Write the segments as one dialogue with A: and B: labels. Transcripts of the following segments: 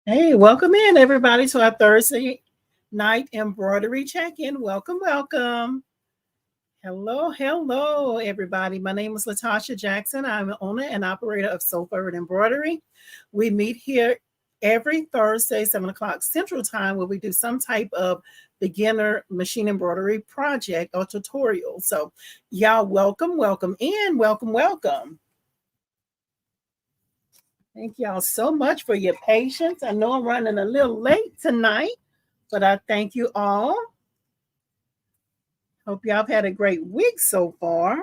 A: Hey, welcome in everybody to our Thursday night embroidery check-in. Welcome, welcome. Hello, everybody. My name is Latasha Jackson. I'm the owner and operator of Soul Forward Embroidery. We meet here every Thursday, 7 o'clock Central Time, where we do some type of beginner machine embroidery project or tutorial. So, y'all, welcome in, welcome. Thank y'all so much for your patience. I know I'm running a little late tonight, but I thank you all. Hope y'all have had a great week so far.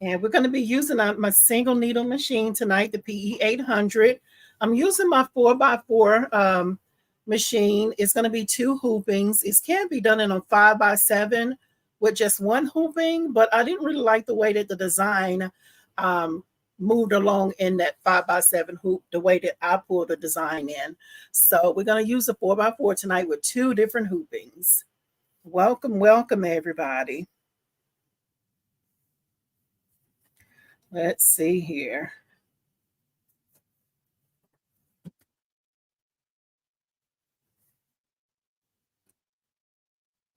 A: And we're going to be using my single needle machine tonight, the PE 800. I'm using my 4x4 machine. It's going to be two hoopings. It can be done in a 5x7 with just one hooping, but I didn't really like the way that the design moved along in that 5x7 hoop, the way that I pulled the design in. So we're going to use a 4x4 tonight with two different hoopings. Welcome, everybody. Let's see here.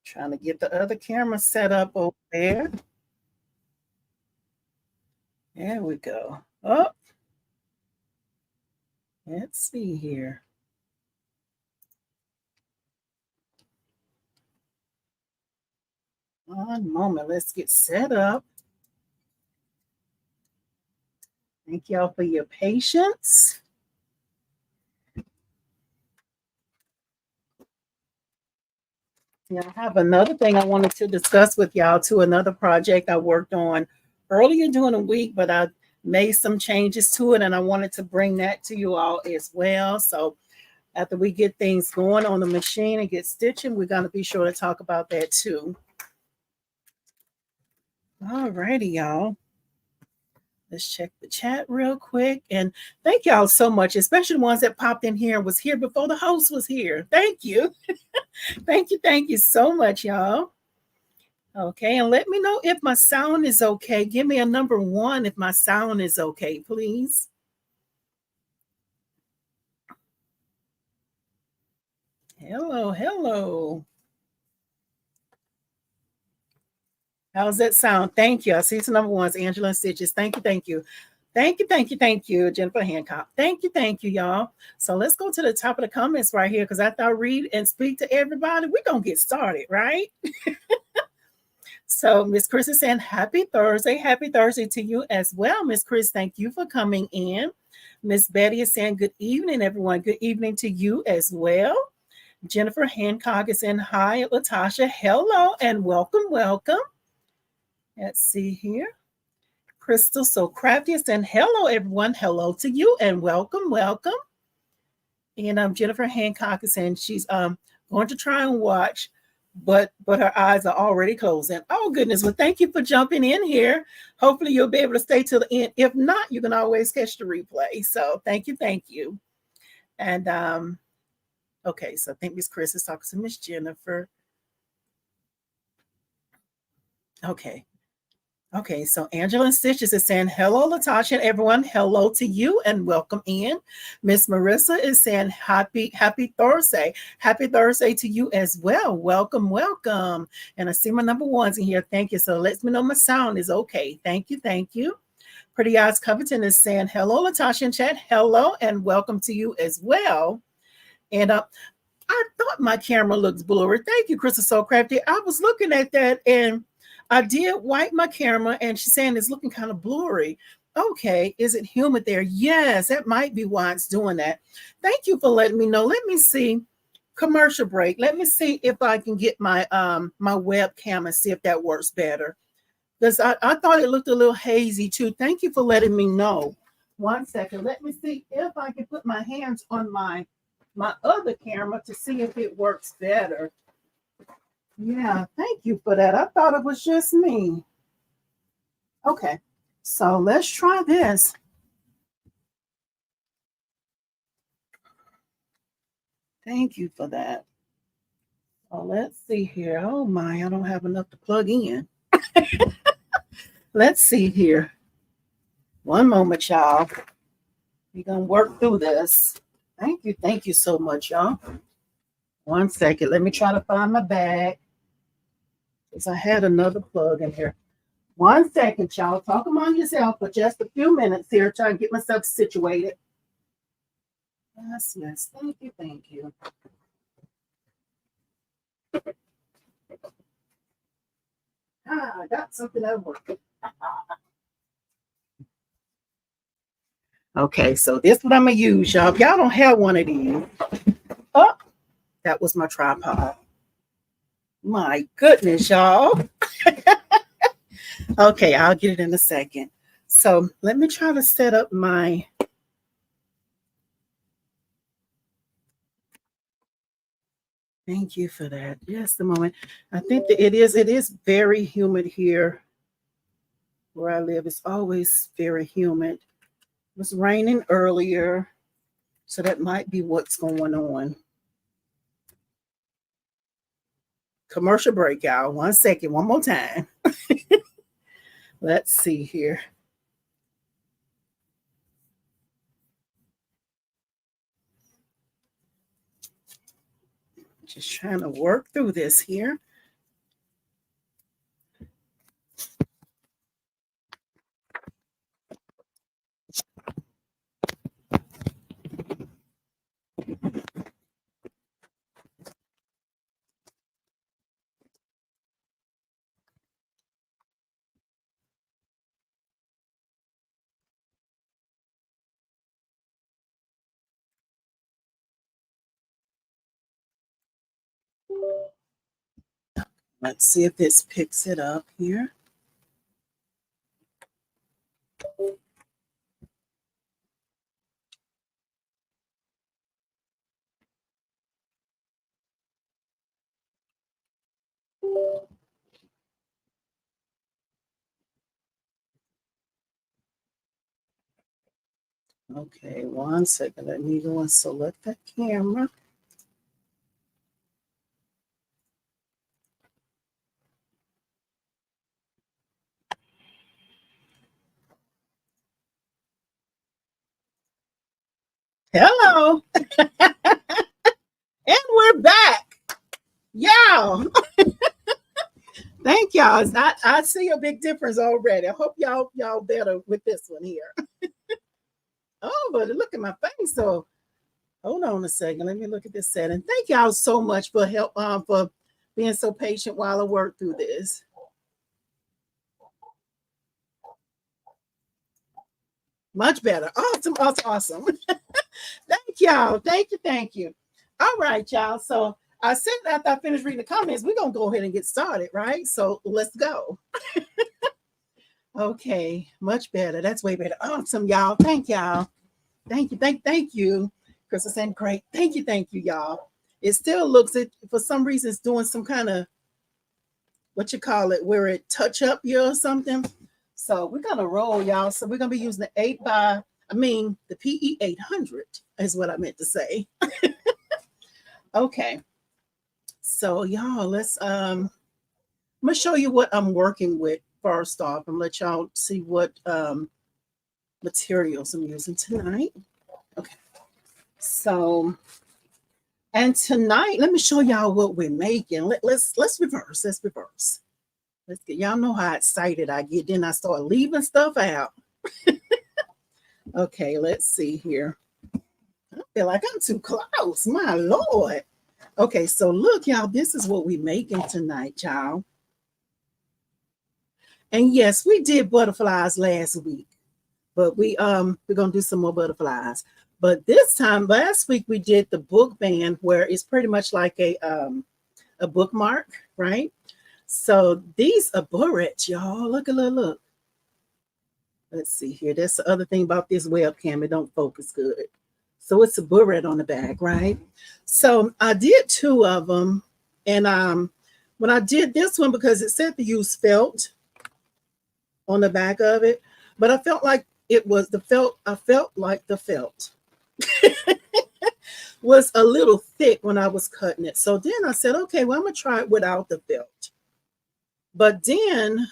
A: Trying to get the other camera set up over there. There we go. Oh, let's see here. One moment. Let's get set up. Thank y'all for your patience. Yeah, I have another thing I wanted to discuss with y'all too. Another project I worked on earlier during the week, but I made some changes to it and I wanted to bring that to you all as well. So after we get things going on the machine and get stitching, we're going to be sure to talk about that too. All righty, y'all. Let's check the chat real quick. And thank y'all so much, especially the ones that popped in here and was here before the host was here. Thank you. Thank you so much, y'all. Okay, and let me know if my sound is okay. Give me a number 1 if my sound is okay, please. Hello. How's that sound? Thank you. I see some number 1s, Angela and Stitches. Thank you. Thank you, Jennifer Hancock. Thank you, y'all. So let's go to the top of the comments right here because after I read and speak to everybody, we're going to get started, right? So Miss Chris is saying happy Thursday. Happy Thursday to you as well, Miss Chris. Thank you for coming in. Miss Betty is saying good evening, everyone. Good evening to you as well. Jennifer Hancock is saying hi, Latasha. Hello and welcome. Let's see here. Crystal So Crafty is saying hello, everyone. Hello to you and welcome. And Jennifer Hancock is saying she's going to try and watch, but her eyes are already closing. Oh goodness! Well, thank you for jumping in here. Hopefully, you'll be able to stay till the end. If not, you can always catch the replay. So thank you. And okay, so I think Miss Chris is talking to Miss Jennifer. Okay, so Angela and Stitches is saying, hello, Latasha and everyone. Hello to you and welcome in. Miss Marissa is saying, happy Thursday. Happy Thursday to you as well. Welcome. And I see my number 1s in here. Thank you. So let me know my sound is okay. Thank you. Pretty Eyes Covington is saying, hello, Latasha and chat. Hello and welcome to you as well. And I thought my camera looks blurry. Thank you, Crystal So Crafty. I was looking at that and I did wipe my camera and she's saying it's looking kind of blurry. Okay, is it humid there? Yes, that might be why it's doing that. Thank you for letting me know. Let me see. Commercial break. Let me see if I can get my my webcam and see if that works better. Because I thought it looked a little hazy too. Thank you for letting me know. 1 second. Let me see if I can put my hands on my other camera to see if it works better. Yeah, thank you for that. I thought it was just me. Okay, so let's try this. Thank you for that. So let's see here. Oh my, I don't have enough to plug in. Let's see here. One moment, y'all. We're gonna work through this. Thank you so much, y'all. One second, let me try to find my bag. Because I had another plug in here. One second, y'all. Talk among yourself for just a few minutes here, trying to get myself situated. Yes, yes. Thank you, thank you. I got something that works. Okay, so this is what I'm gonna use, y'all. If y'all don't have one of these, oh, that was my tripod. My goodness, y'all. Okay, I'll get it in a second. So let me try to set up my. Thank you for that. Just a moment. I think that it is very humid here where I live. It's always very humid. It was raining earlier, so that might be what's going on. Commercial break, y'all. One second, one more time. Let's see here. Just trying to work through this here. Let's see if this picks it up here. Okay, one second. Let me go and select that camera. Hello. And we're back. Y'all. Thank y'all. I see a big difference already. I hope y'all better with this one here. Oh, but look at my face. So hold on a second. Let me look at this setting. Thank y'all so much for help for being so patient while I work through this. Much better. Awesome, awesome, awesome. Thank y'all. Thank you. All right, y'all. So I said after I finish reading the comments, we're gonna go ahead and get started, right? So let's go. Okay, much better. That's way better. Awesome, y'all. Thank y'all. Thank you. Thank you. Crystal saying great. Thank you, y'all. It still looks it for some reason it's doing some kind of what you call it, where it touch up you or something. So we're gonna roll, y'all. So we're gonna be using the PE 800 is what I meant to say. Okay. So y'all, I'm gonna show you what I'm working with first off and let y'all see what materials I'm using tonight. Okay. So, and tonight, let me show y'all what we're making. Let's reverse. Let's get y'all know how excited I get. Then I start leaving stuff out. Okay, let's see here. I feel like I'm too close. My Lord. Okay, so look, y'all, this is what we're making tonight, y'all. And yes, we did butterflies last week, but we're gonna do some more butterflies. But this time, last week we did the book band, where it's pretty much like a bookmark, right? So these are barrettes, y'all. Look. Let's see here. That's the other thing about this webcam; it don't focus good. So it's a barrette on the back, right? So I did two of them, and when I did this one, because it said to use felt on the back of it, but I felt like it was the felt. I felt like the felt was a little thick when I was cutting it. So then I said, okay, well, I'm gonna try it without the felt. But then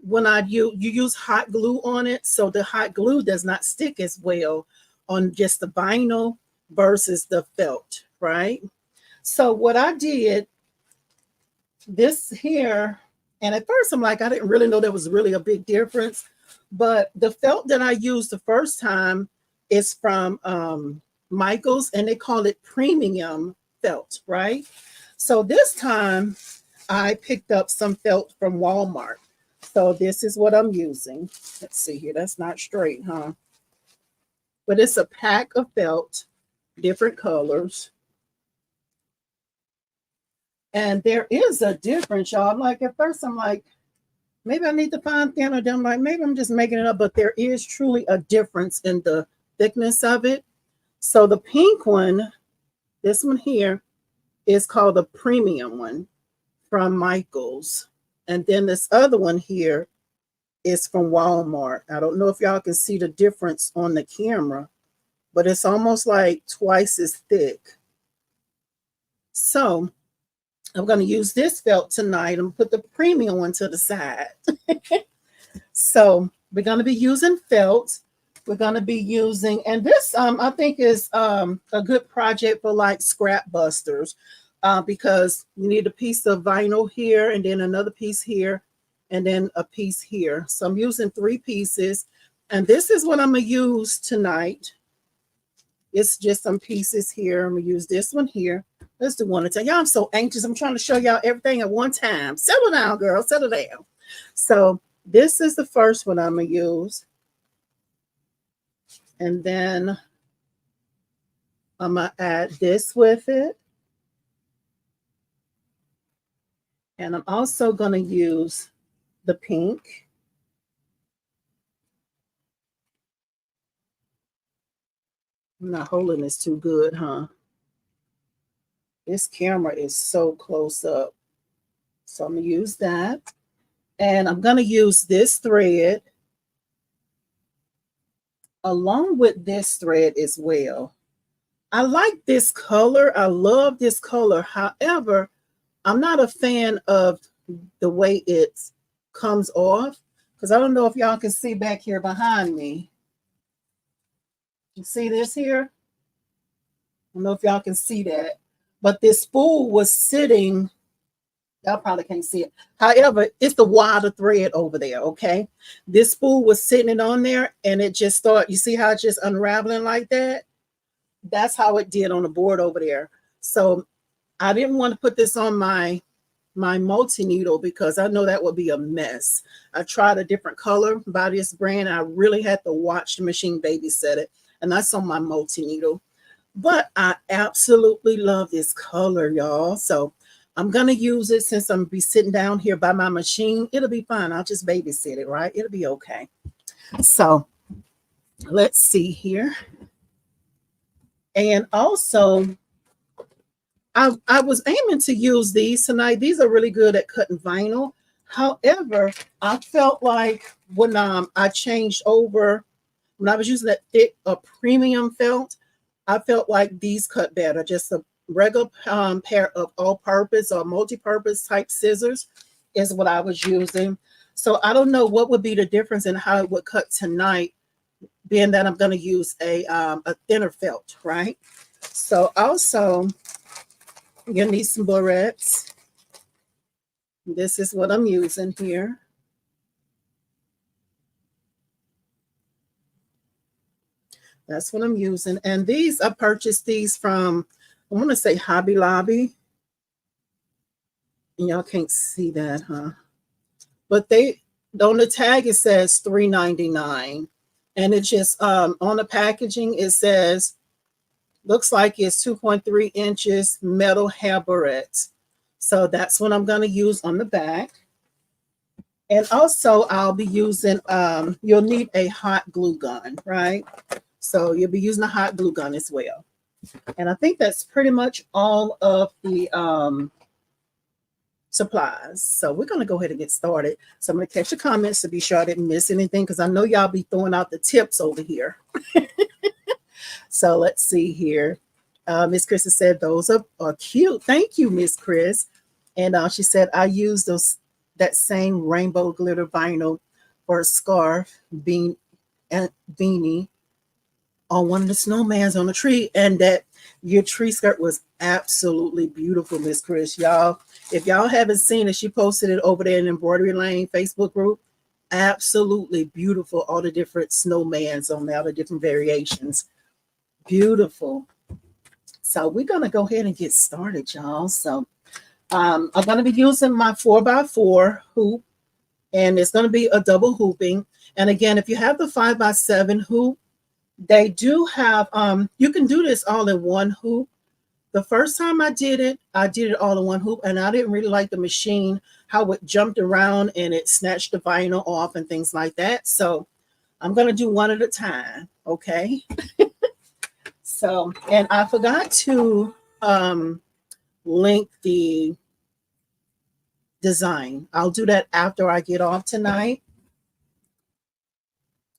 A: when you use hot glue on it, so the hot glue does not stick as well on just the vinyl versus the felt, right? So what I did this here, and at first I'm like, I didn't really know there was really a big difference, but the felt that I used the first time is from Michael's, and they call it premium felt, right? So this time I picked up some felt from Walmart. So this is what I'm using. Let's see here. That's not straight, huh? But it's a pack of felt, different colors. And there is a difference, y'all. I'm like, at first, I'm like, maybe I need to find thinner. Then I'm like, maybe I'm just making it up. But there is truly a difference in the thickness of it. So the pink one, this one here, is called the premium one from Michael's. And then this other one here is from Walmart. I don't know if y'all can see the difference on the camera, but it's almost like twice as thick. So I'm going to use this felt tonight and put the premium one to the side. So we're going to be using felt. We're going to be using, and this I think is a good project for like scrap busters, because you need a piece of vinyl here and then another piece here and then a piece here. So I'm using 3 pieces, and this is what I'm going to use tonight. It's just some pieces here. I'm going to use this one here. Let's do one at a time. Y'all, I'm so anxious. I'm trying to show y'all everything at one time. Settle down, girl. Settle down. So this is the first one I'm going to use. And then I'm going to add this with it. And I'm also going to use the pink. I'm not holding this too good, huh? This camera is so close up. So I'm going to use that. And I'm going to use this thread along with this thread as well. I like this color. I love this color. However, I'm not a fan of the way it comes off, because I don't know if y'all can see back here behind me. You see this here? I don't know if y'all can see that. But this spool was sitting, y'all probably can't see it. However, it's the wider thread over there, okay? This spool was sitting on there, and it just started, you see how it's just unraveling like that? That's how it did on the board over there. So I didn't want to put this on my multi-needle because I know that would be a mess. I tried a different color by this brand. I really had to watch the machine babysit it, and that's on my multi-needle. But I absolutely love this color, y'all. So I'm going to use it since I'm going to be sitting down here by my machine. It'll be fine. I'll just babysit it, right? It'll be okay. So let's see here. And also, I was aiming to use these tonight. These are really good at cutting vinyl. However, I felt like when I changed over, when I was using that thick premium felt, I felt like these cut better. Just a regular pair of all-purpose or multi-purpose type scissors is what I was using. So I don't know what would be the difference in how it would cut tonight, being that I'm going to use a thinner felt, right? So also, you'll need some barrettes. This is what I'm using here. That's what I'm using. And these, I purchased these from, I want to say Hobby Lobby. And y'all can't see that, huh? But they, on the tag, it says $3.99. And it just, on the packaging, it says, looks like it's 2.3 inches metal hair barrettes. So that's what I'm going to use on the back. And also I'll be using, you'll need a hot glue gun, right? So you'll be using a hot glue gun as well. And I think that's pretty much all of the supplies. So we're going to go ahead and get started. So I'm going to catch the comments to be sure I didn't miss anything, because I know y'all be throwing out the tips over here. So let's see here. Miss Chris said those are cute. Thank you, Miss Chris. And she said, I use those that same rainbow glitter vinyl for a scarf, and beanie on one of the snowmans on the tree, and that your tree skirt was absolutely beautiful, Miss Chris. Y'all, if y'all haven't seen it, she posted it over there in Embroidery Lane Facebook group. Absolutely beautiful. All the different snowmans on there, all the different variations. Beautiful. So we're gonna go ahead and get started, y'all. So I'm gonna be using my 4x4 hoop, and it's gonna be a double hooping. And again, if you have the 5x7 hoop, they do have you can do this all in one hoop. The first time I did it all in one hoop, and I didn't really like the machine, how it jumped around and it snatched the vinyl off and things like that. So I'm gonna do one at a time, okay? So, and I forgot to link the design. I'll do that after I get off tonight.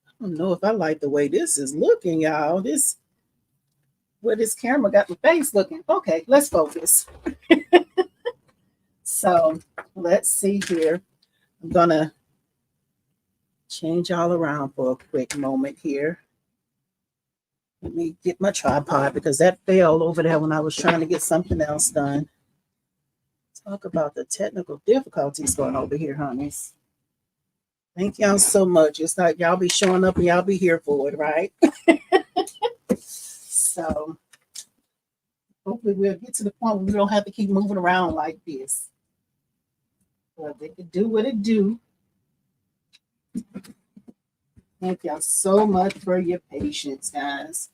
A: I don't know if I like the way this is looking, y'all. This where this camera got the face looking. Okay, let's focus. So let's see here. I'm gonna change all around for a quick moment here. Let me get my tripod because that fell over there when I was trying to get something else done. Talk about the technical difficulties going over here, honeys. Thank y'all so much. It's like y'all be showing up and y'all be here for it, right? So hopefully we'll get to the point where we don't have to keep moving around like this. But they can do what it do. Thank y'all so much for your patience, guys.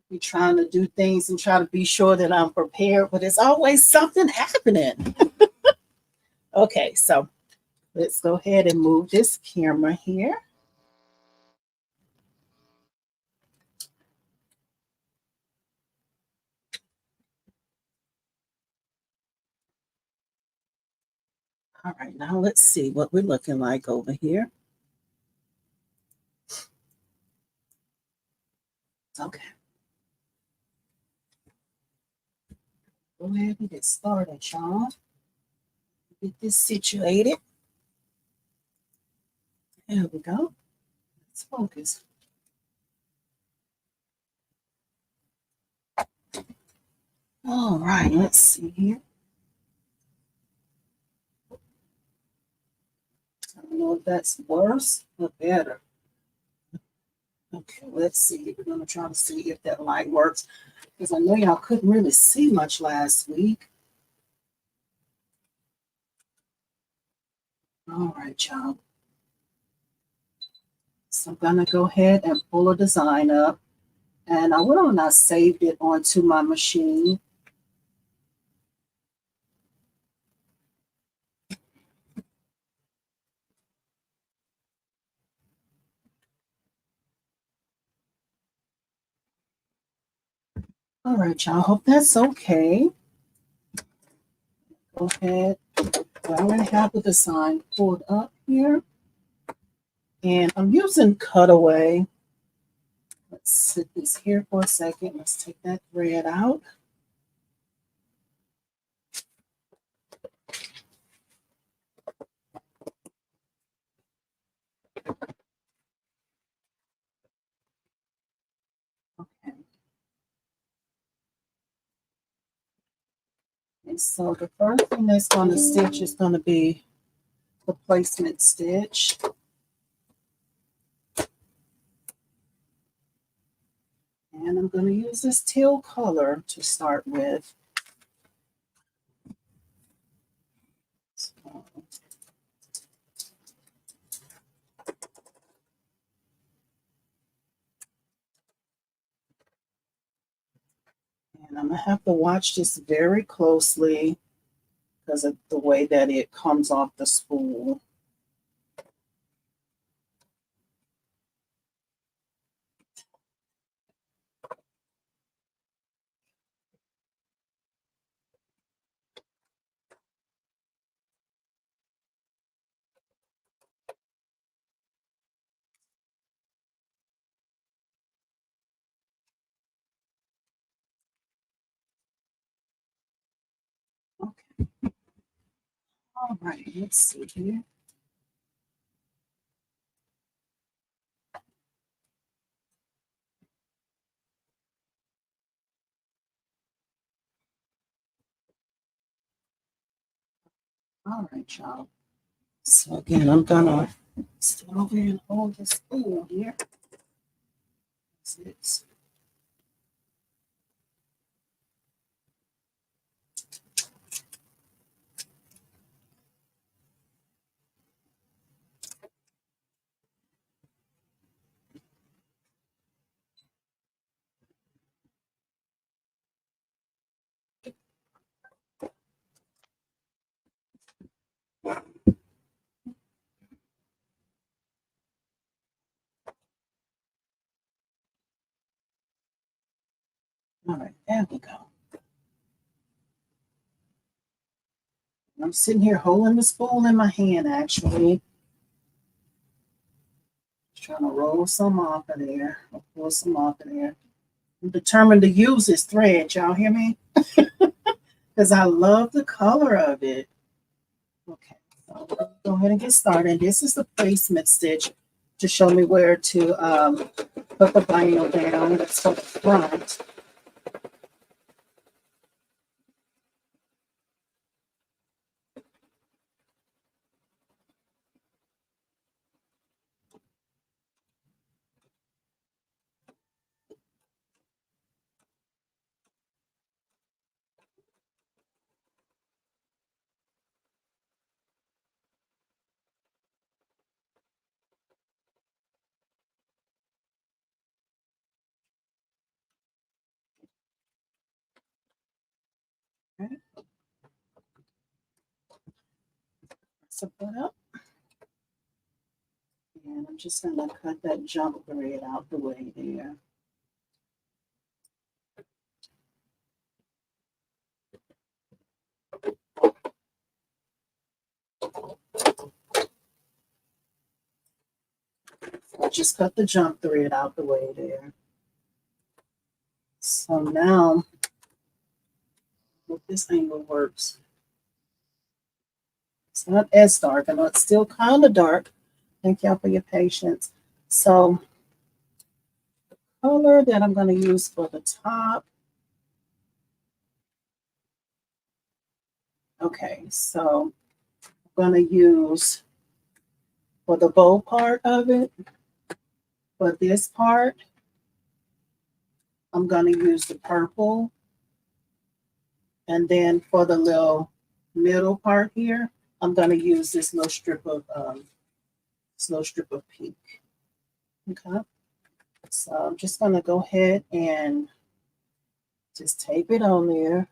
A: We're trying to do things and try to be sure that I'm prepared, but it's always something happening. Okay, so let's go ahead and move this camera here. All right, now let's see what we're looking like over here. Okay. Go ahead and get started, y'all. Get this situated. There we go. Let's focus. All right, let's see here. I don't know if that's worse or better. Okay, let's see. We're going to try to see if that light works because I know y'all couldn't really see much last week. All right, y'all. So I'm going to go ahead and pull a design up. And I went on and I saved it onto my machine. All right, y'all. Hope that's okay. Go ahead. I already have the design pulled up here. And I'm using cutaway. Let's sit this here for a second. Let's take that thread out. Okay. And so the first thing that's going to stitch is going to be the placement stitch. And I'm going to use this teal color to start with. So, and I'm going to have to watch this very closely because of the way that it comes off the spool. Okay. All right, let's see here. All right, y'all. So again, I'm gonna stand over here and hold this spool here. That's it. All right, there we go. I'm sitting here holding the spool in my hand, actually. Just trying to roll some off of there, or pull some off of there. I'm determined to use this thread. Y'all hear me? Because I love the color of it. Okay, so go ahead and get started. This is the placement stitch to show me where to put the vinyl down. That's for the front. Okay, so put up. And I'm just going to cut that jump thread out the way there. I just cut the jump thread out the way there. So now, if this angle works, it's not as dark. I know it's still kind of dark. Thank y'all for your patience. So, color that I'm going to use for the top. Okay, so I'm going to use for the bow part of it. For this part, I'm going to use the purple. And then for the little middle part here, I'm going to use this little strip of pink. Okay. So I'm just going to go ahead and just tape it on there.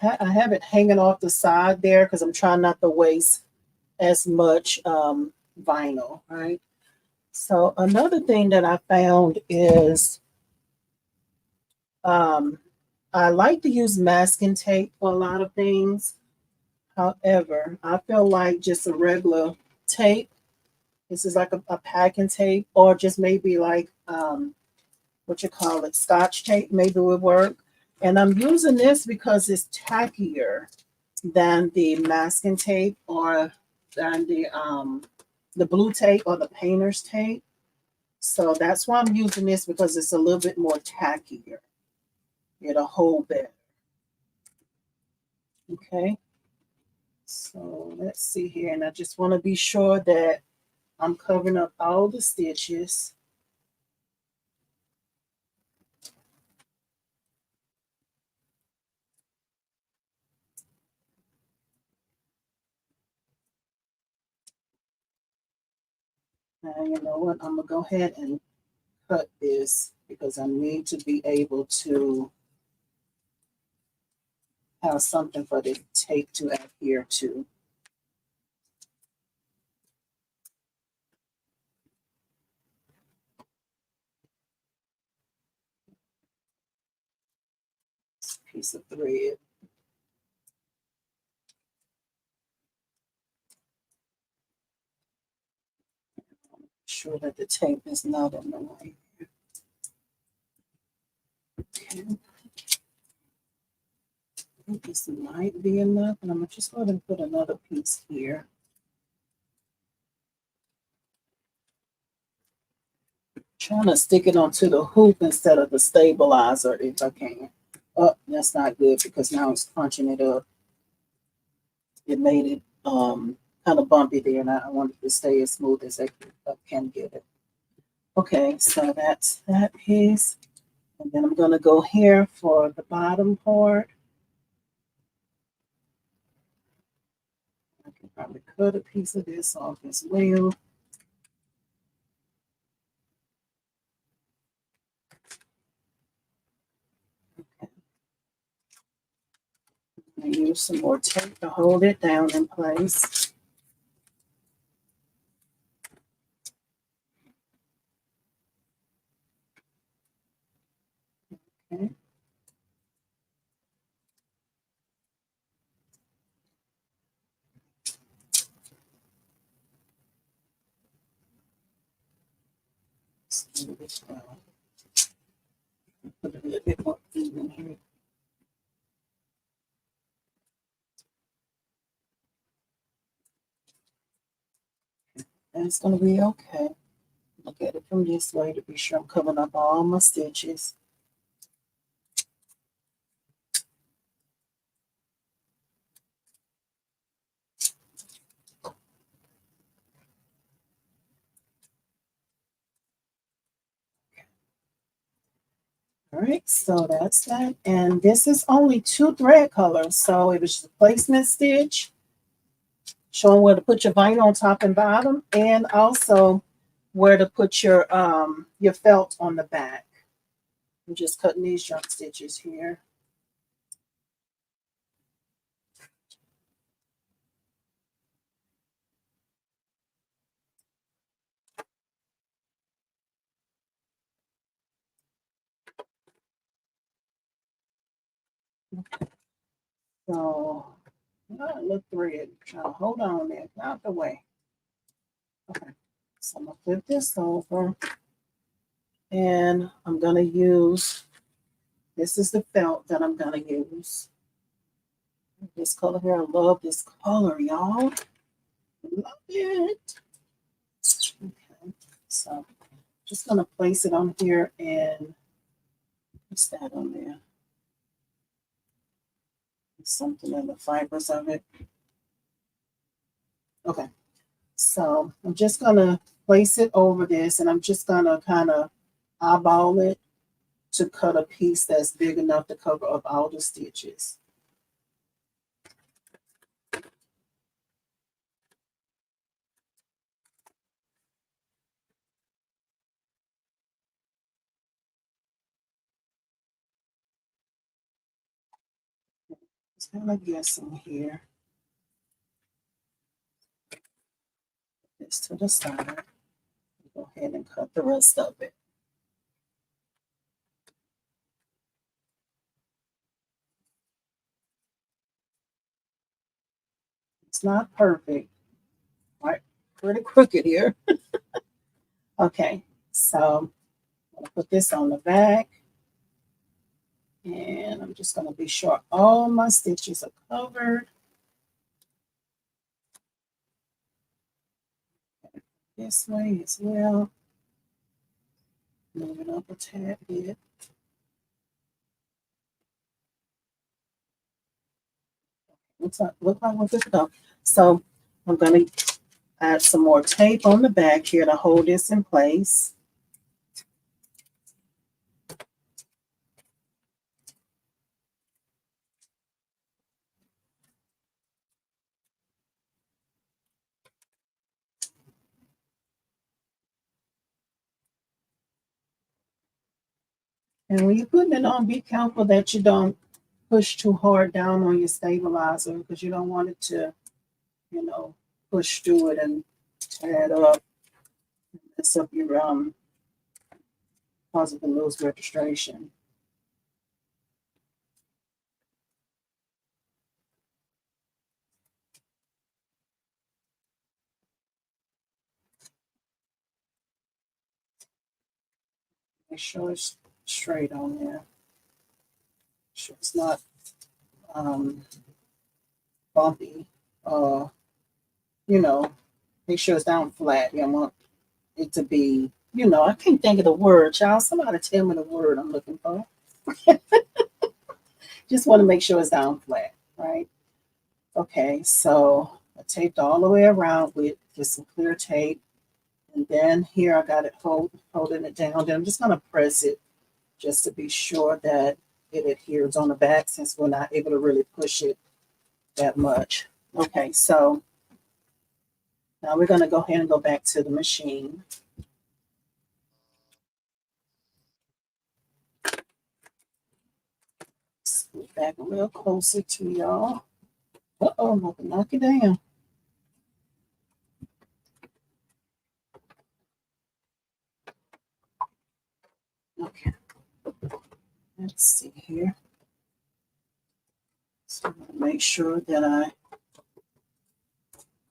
A: I have it hanging off the side there because I'm trying not to waste as much vinyl, right? So another thing that I found is I like to use masking tape for a lot of things. However, I feel like just a regular tape, this is like a packing tape, or just maybe like what you call it, scotch tape, maybe would work. And I'm using this because it's tackier than the masking tape or than the blue tape or the painter's tape. So that's why I'm using this, because it's a little bit more tackier. It'll hold better. Okay. So let's see here. And I just want to be sure that I'm covering up all the stitches. And you know what? I'm going to go ahead and cut this because I need to be able to have something for the tape to adhere to. This piece of thread. sure that the tape is not in the way. Okay. I think this might be enough, and I'm just going to put another piece here. Trying to stick it onto the hoop instead of the stabilizer if I can. Oh, that's not good because now it's crunching it up. It made it kind of bumpy there, and I want it to stay as smooth as I can get it. Okay, so that's that piece. And then I'm going to go here for the bottom part. I can probably cut a piece of this off as well. Okay. I use some more tape to hold it down in place. Okay. Put a little bit more even here. That's going to be okay. Look at it from this way to be sure I'm covering up all my stitches. All right, so that's that. And this is only 2 thread colors. So it was just a placement stitch, showing where to put your vinyl on top and bottom, and also where to put your felt on the back. I'm just cutting these jump stitches here. So, look thread. Try to hold on there, out the way. Okay, so I'm gonna flip this over, and I'm gonna use. This is the felt that I'm gonna use. This color here, I love this color, y'all. Love it. Okay, so just gonna place it on here and what's that on there? Something in the fibers of it. Okay, so I'm just gonna place it over this, and I'm just gonna kind of eyeball it to cut a piece that's big enough to cover up all the stitches. Just kind of guessing here. This to the side. Go ahead and cut the rest of it. It's not perfect, right? Pretty crooked here. Okay, so I'm gonna put this on the back, and I'm just gonna be sure all my stitches are covered. This way as well. Move it up a tad bit. Look like we're good to go. So I'm gonna add some more tape on the back here to hold this in place. And when you're putting it on, be careful that you don't push too hard down on your stabilizer because you don't want it to, push through it and tear it up, mess up your cause it to lose registration. Make sure it's straight on there. Sure it's not um, bumpy. Uh, you know, make sure it's down flat. You want it to be, I can't think of the word, child. Somebody tell me the word I'm looking for. Just want to make sure it's down flat, right? Okay, so I taped all the way around with just some clear tape. And then here I got it holding it down. Then I'm just gonna press it just to be sure that it adheres on the back since we're not able to really push it that much. Okay, so now we're gonna go ahead and go back to the machine. Scoot back a little closer to y'all. Uh-oh, I'm gonna knock it down. Okay, let's see here. So make sure that I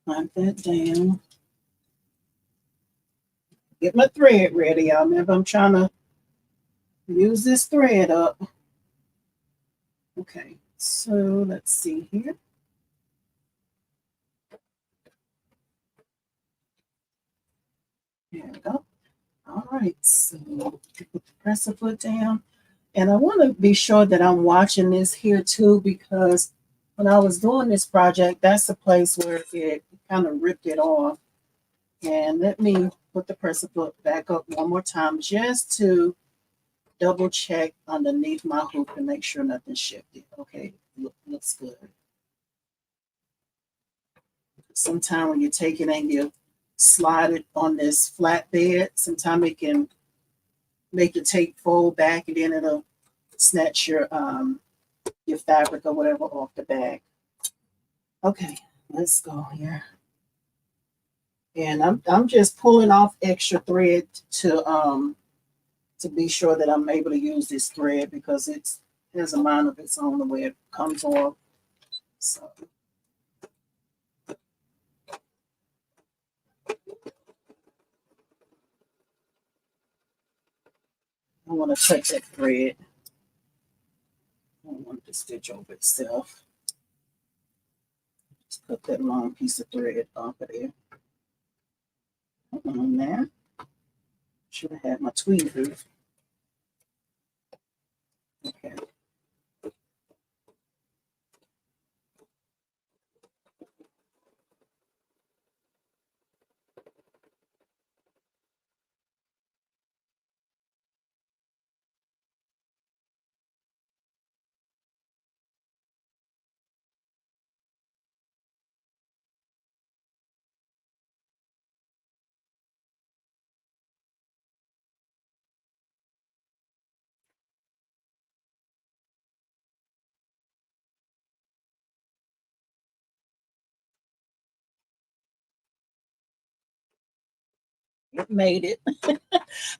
A: clamp that down. Get my thread ready, y'all. Remember, I'm trying to use this thread up. Okay, so let's see here. There we go. All right, so put the presser foot down. And I want to be sure that I'm watching this here too, because when I was doing this project, that's the place where it kind of ripped it off. And let me put the presser foot back up one more time just to double check underneath my hoop and make sure nothing shifted. Okay, looks good. Sometimes when you take it and you slide it on this flat bed, sometimes it can make the tape fold back and then it'll snatch your fabric or whatever off the bag. Okay, let's go here. And I'm just pulling off extra thread to be sure that I'm able to use this thread because it has a mind of its own the way it comes off. So I want to touch that thread. I don't want it to stitch over itself. Just cut that long piece of thread off of there. On there. Should have had my tweezers. Okay. It made it.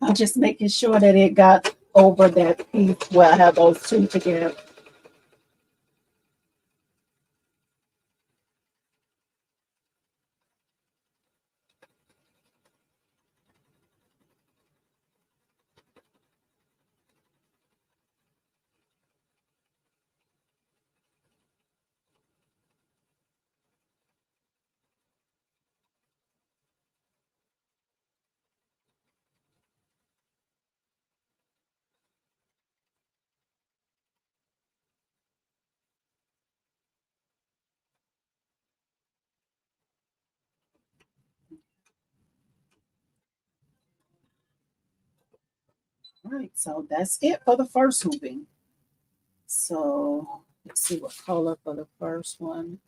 A: I'm just making sure that it got over that piece where I have those two together. All right, so that's it for the first hooping. So let's see what color for the first one.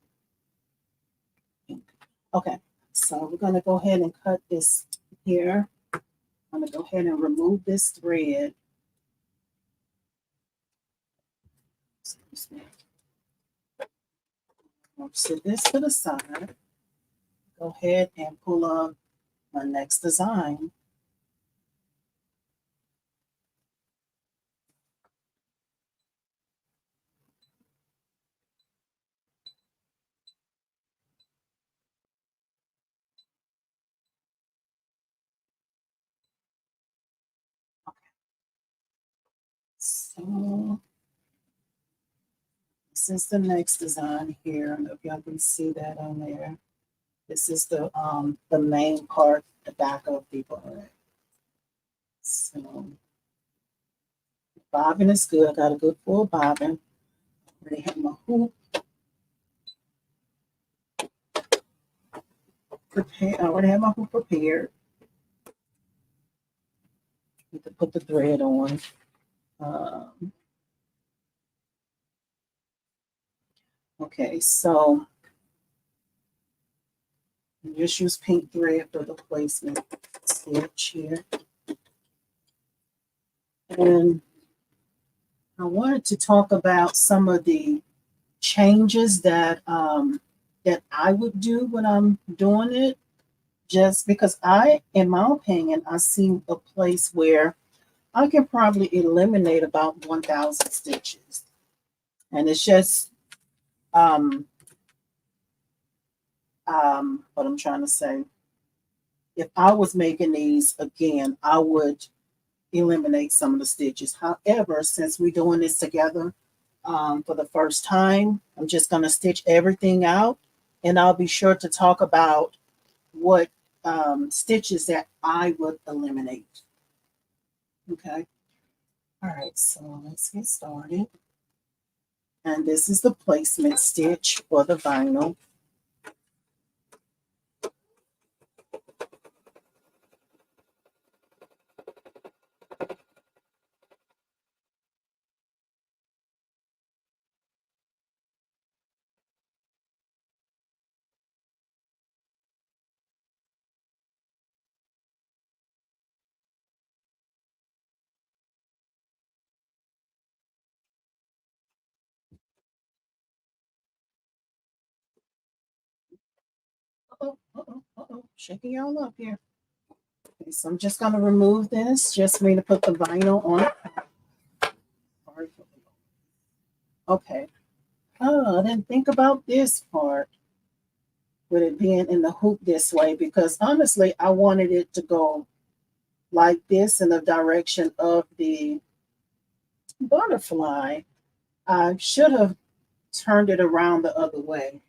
A: Okay, so we're gonna go ahead and cut this here. I'm gonna go ahead and remove this thread. Excuse me. I'll set this to the side. Go ahead and pull up my next design. So this is the next design here. I don't know if y'all can see that on there. This is the main part, the back of the board. So bobbin is good. I got a good full bobbin. Already have my hoop prepared. I already have my hoop prepared. Need to put the thread on. Um, okay, so just use pink thread for the placement stitch here. And I wanted to talk about some of the changes that that I would do when I'm doing it. Just because in my opinion, I see a place where I can probably eliminate about 1,000 stitches. And it's just what I'm trying to say. If I was making these again, I would eliminate some of the stitches. However, since we're doing this together for the first time, I'm just going to stitch everything out, and I'll be sure to talk about what stitches that I would eliminate. Okay. All right, so let's get started. And this is the placement stitch for the vinyl. Shaking y'all up here. Okay, so I'm just going to remove this, just for me to put the vinyl on. Okay. Oh, I didn't think about this part with it being in the hoop this way, because honestly, I wanted it to go like this in the direction of the butterfly. I should have turned it around the other way.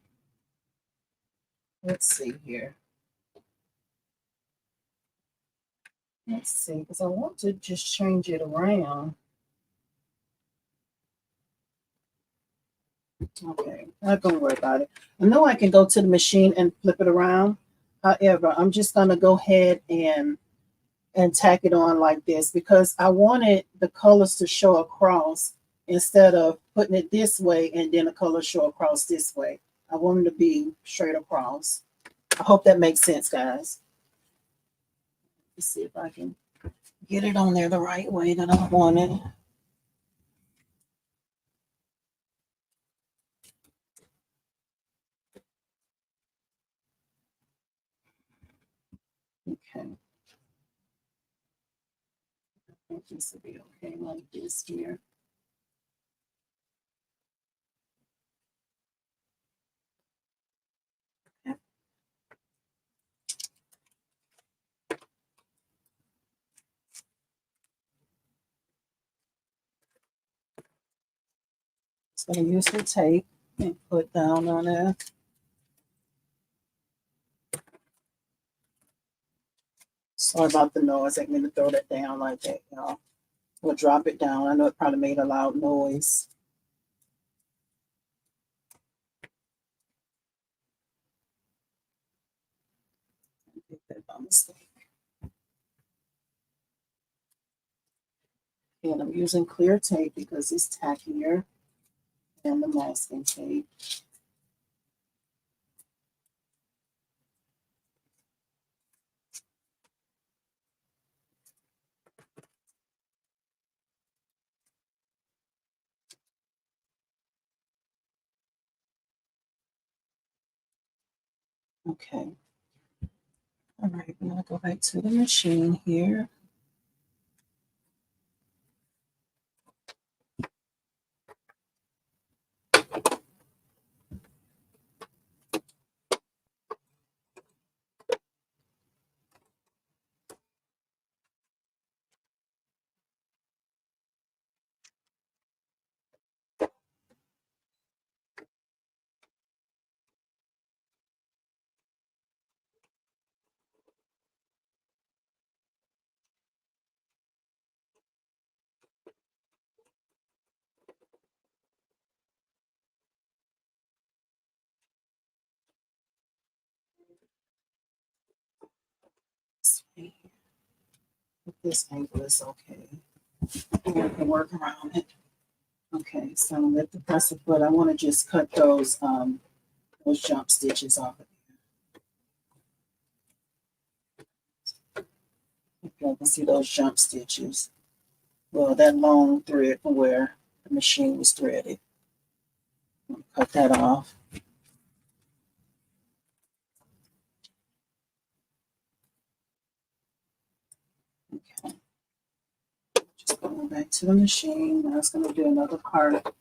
A: Let's see here. Let's see, because I want to just change it around. Okay, not gonna worry about it. I know I can go to the machine and flip it around. However, I'm just gonna go ahead and tack it on like this, because I wanted the colors to show across instead of putting it this way and then the colors show across this way. I want them to be straight across. I hope that makes sense, guys. Let's see if I can get it on there the right way that I want it. Okay. I think this will be okay like this here. Just gonna use the tape and put down on there. Sorry about the noise. I didn't mean to throw that down like that, y'all. We'll drop it down. I know it probably made a loud noise. I did that by mistake. And I'm using clear tape because it's tackier than the masking tape. Okay. All right, I'm gonna go back to the machine here. If this angle is okay, I can work around it. Okay, so let the presser foot. I want to just cut those jump stitches off of there. If you can see those jump stitches. Well, that long thread from where the machine was threaded. Cut that off. Okay. Just going back to the machine. I was going to do another part of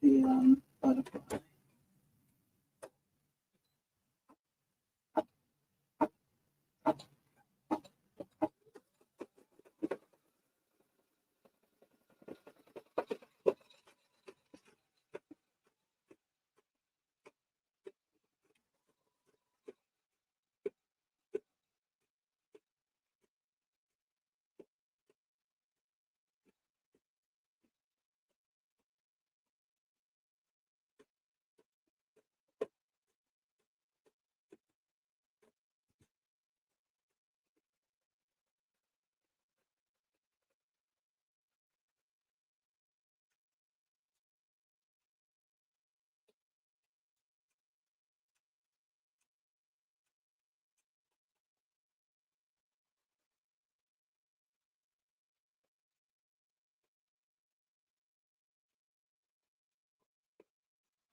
A: the butterfly.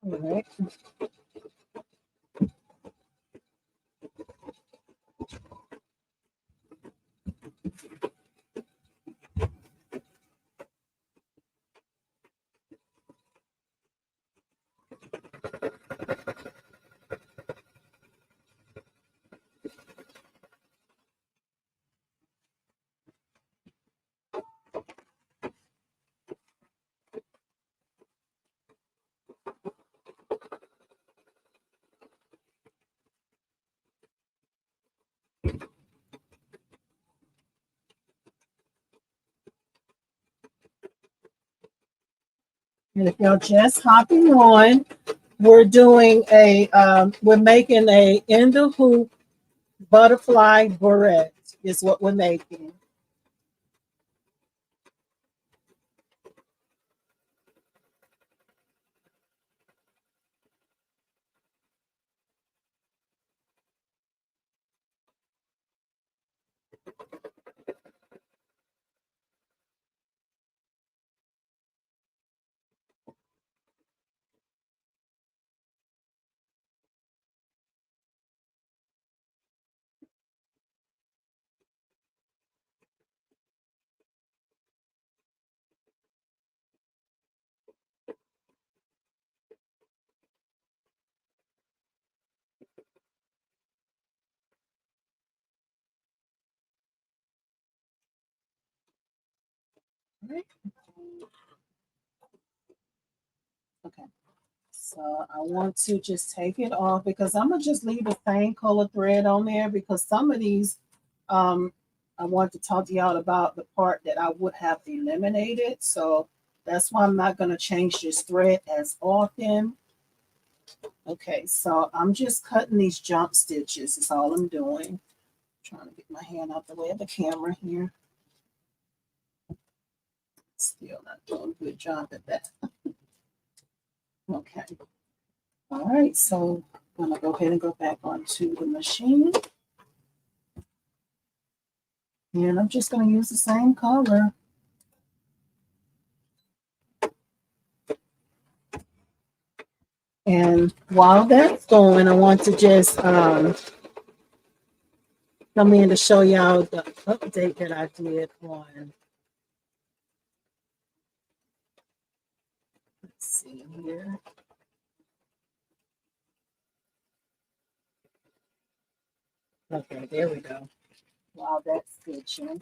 A: All right. And if y'all just hopping on, we're doing we're making a in the hoop butterfly barrette is what we're making. Right. Okay. So I want to just take it off because I'm gonna just leave the same color thread on there because some of these I want to talk to y'all about the part that I would have eliminated. So that's why I'm not gonna change this thread as often. Okay, so I'm just cutting these jump stitches. Is all I'm doing. Trying to get my hand out the way of the camera here. Still not doing a good job at that. Okay. All right, so I'm gonna go ahead and go back onto the machine. And I'm just gonna use the same color. And while that's going, I want to just come in to show y'all the update that I did on. Let's see here. Okay, there we go. While that's stitching,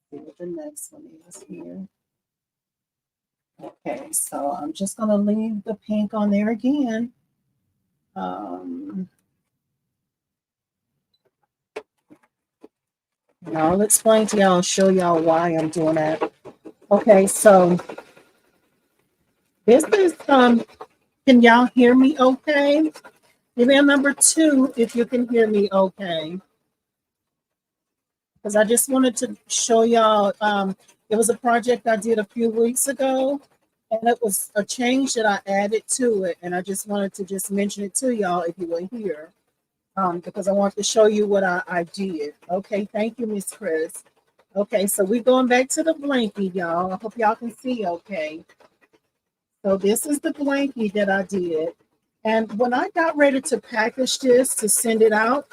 A: see what the next one is here. Okay, so I'm just gonna leave the pink on there again. And I'll explain to y'all, show y'all why I'm doing that. Okay, so this is can y'all hear me okay? Give me a number 2 if you can hear me okay. because I just wanted to show y'all. It was a project I did a few weeks ago, and it was a change that I added to it, and I just wanted to just mention it to y'all if you were here, because I want to show you what I did. Okay, thank you, Miss Chris. Okay, so we're going back to the blankie, y'all. I hope y'all can see okay. So this is the blankie that I did. And when I got ready to package this to send it out,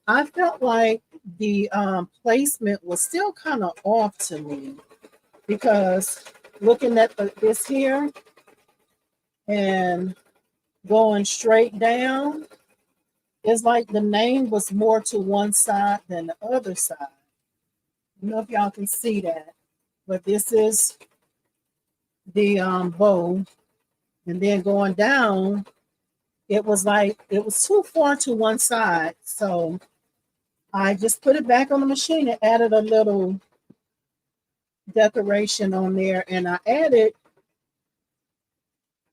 A: I felt like the placement was still kind of off to me, because looking at this here and going straight down, it's like the name was more to one side than the other side. I don't know if y'all can see that, but this is the bow, and then going down, it was like it was too far to one side. So I just put it back on the machine and added a little decoration on there, and I added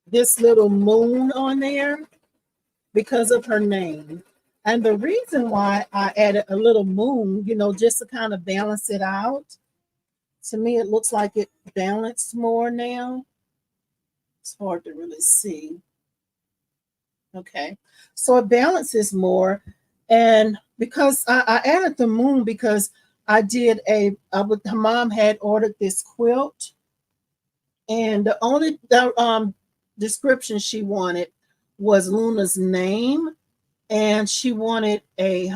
A: this little moon on there because of her name. And the reason why I added a little moon, you know, just to kind of balance it out. To me, it looks like it balanced more now. It's hard to really see. Okay, so it balances more. And because I added the moon because I did her mom had ordered this quilt, and the only description she wanted was Luna's name, and she wanted a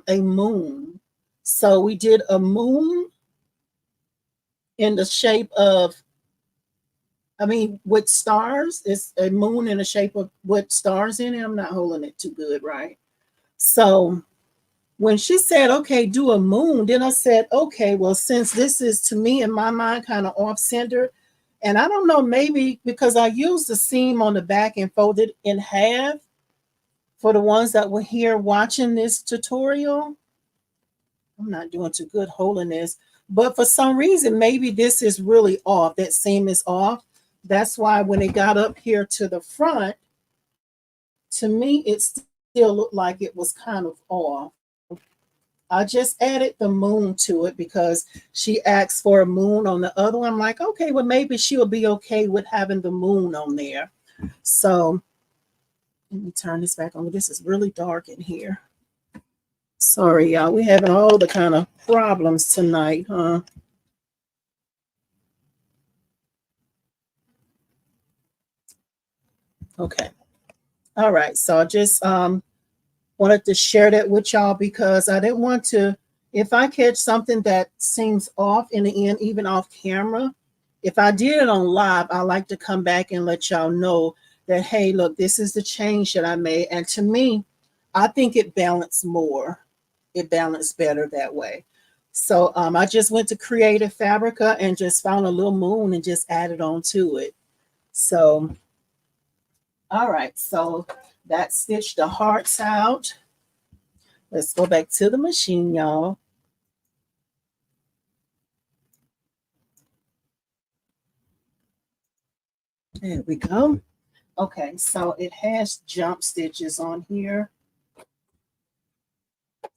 A: moon. So we did a moon in the shape of, I mean, with stars. It's a moon in the shape of with stars in it. I'm not holding it too good, right? So when she said, okay, do a moon, then I said, okay, well, since this is to me in my mind kind of off center, and I don't know, maybe because I used the seam on the back and folded in half for the ones that were here watching this tutorial. I'm not doing too good holding this, but for some reason, maybe this is really off. That seam is off. That's why when it got up here to the front, to me, it still looked like it was kind of off. I just added the moon to it because she asked for a moon on the other one. I'm like, okay, well, maybe she'll be okay with having the moon on there. So let me turn this back on. This is really dark in here. Sorry, y'all. We're having all the kind of problems tonight, huh? Okay. All right. So I just wanted to share that with y'all because I didn't want to, if I catch something that seems off in the end, even off camera, if I did it on live, I like to come back and let y'all know that, hey, look, this is the change that I made. And to me, I think it balanced more. It balanced better that way. So I just went to Creative Fabrica and just found a little moon and just added on to it. So, all right. So that stitched the hearts out. Let's go back to the machine, y'all. There we go. Okay, so it has jump stitches on here.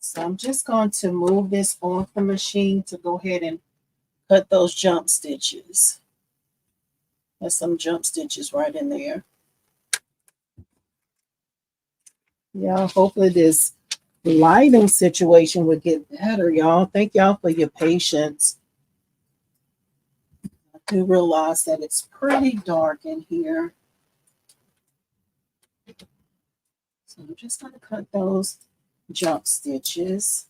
A: So I'm just going to move this off the machine to go ahead and cut those jump stitches. There's some jump stitches right in there. Yeah, hopefully this lighting situation would get better, y'all. Thank y'all for your patience. I do realize that it's pretty dark in here. So I'm just going to cut those jump stitches.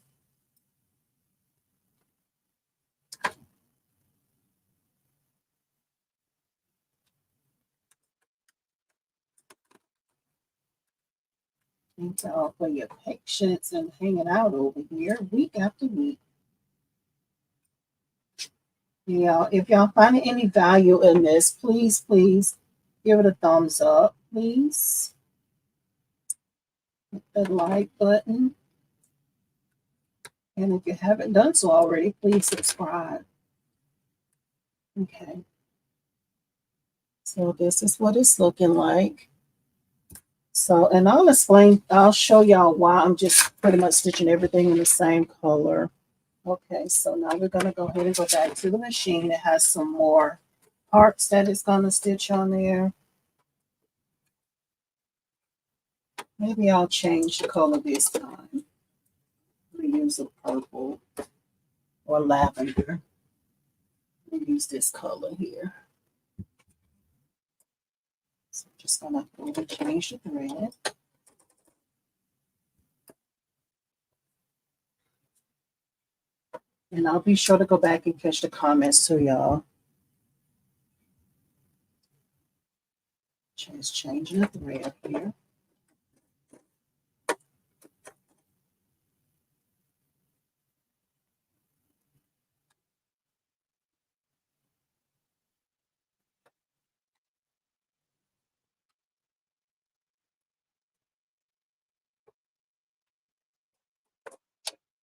A: Thank y'all for your patience and hanging out over here week after week. Yeah, if y'all find any value in this, please, please give it a thumbs up, please. Hit the like button. And if you haven't done so already, please subscribe. Okay. So this is what it's looking like. So, and I'll show y'all why I'm just pretty much stitching everything in the same color. Okay, so now we're going to go ahead and go back to the machine. It has some more parts that it's going to stitch on there. Maybe I'll change the color this time. I'm going to use a purple or lavender. I'm going to use this color here. So I'm just going to go and change the thread. And I'll be sure to go back and catch the comments too, y'all. Just changing the thread here.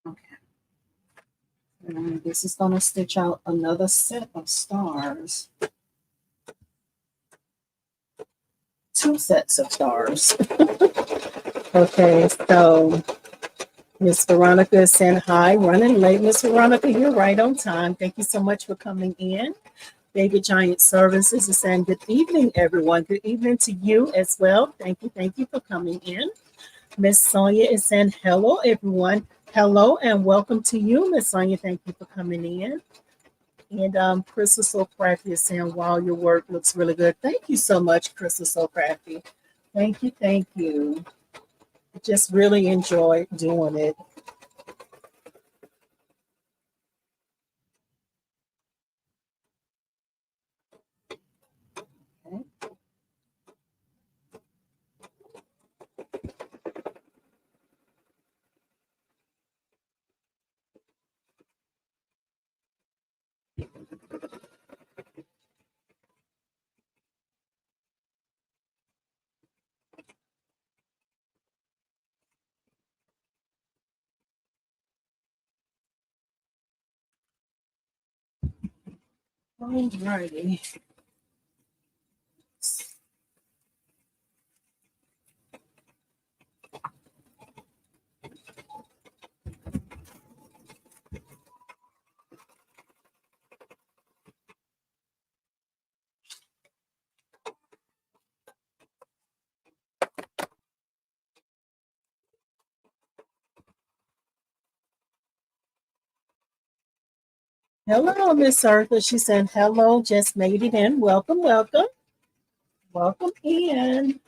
A: Okay. And this is going to stitch out another set of stars. 2 sets of stars. Okay, so Miss Veronica is saying hi, running late. Miss Veronica, you're right on time. Thank you so much for coming in. Baby Giant Services is saying good evening, everyone. Good evening to you as well. Thank you for coming in. Miss Sonia is saying hello, everyone. Hello and welcome to you, Miss Sonia. Thank you for coming in. And Crystal So Crafty is saying, wow, your work looks really good. Thank you so much, Crystal So Crafty. Thank you, thank you. I just really enjoy doing it. Okay. Alrighty. Hello, Miss Arthur. She said, hello, just made it in. Welcome, welcome. Welcome in.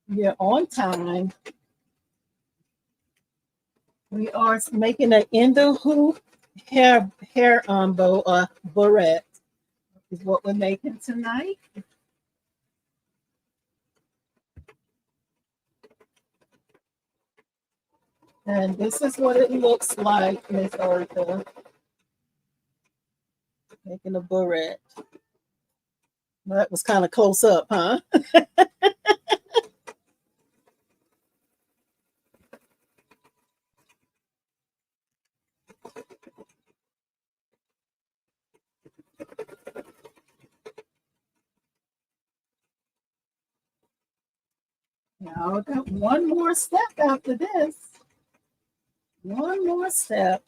A: You're on time. We are making an endo hoop hair bow barrette is what we're making tonight. And this is what it looks like, Miss Arthur. Making a barrette. Well, that was kind of close up, huh? Now I got one more step after this. One more step.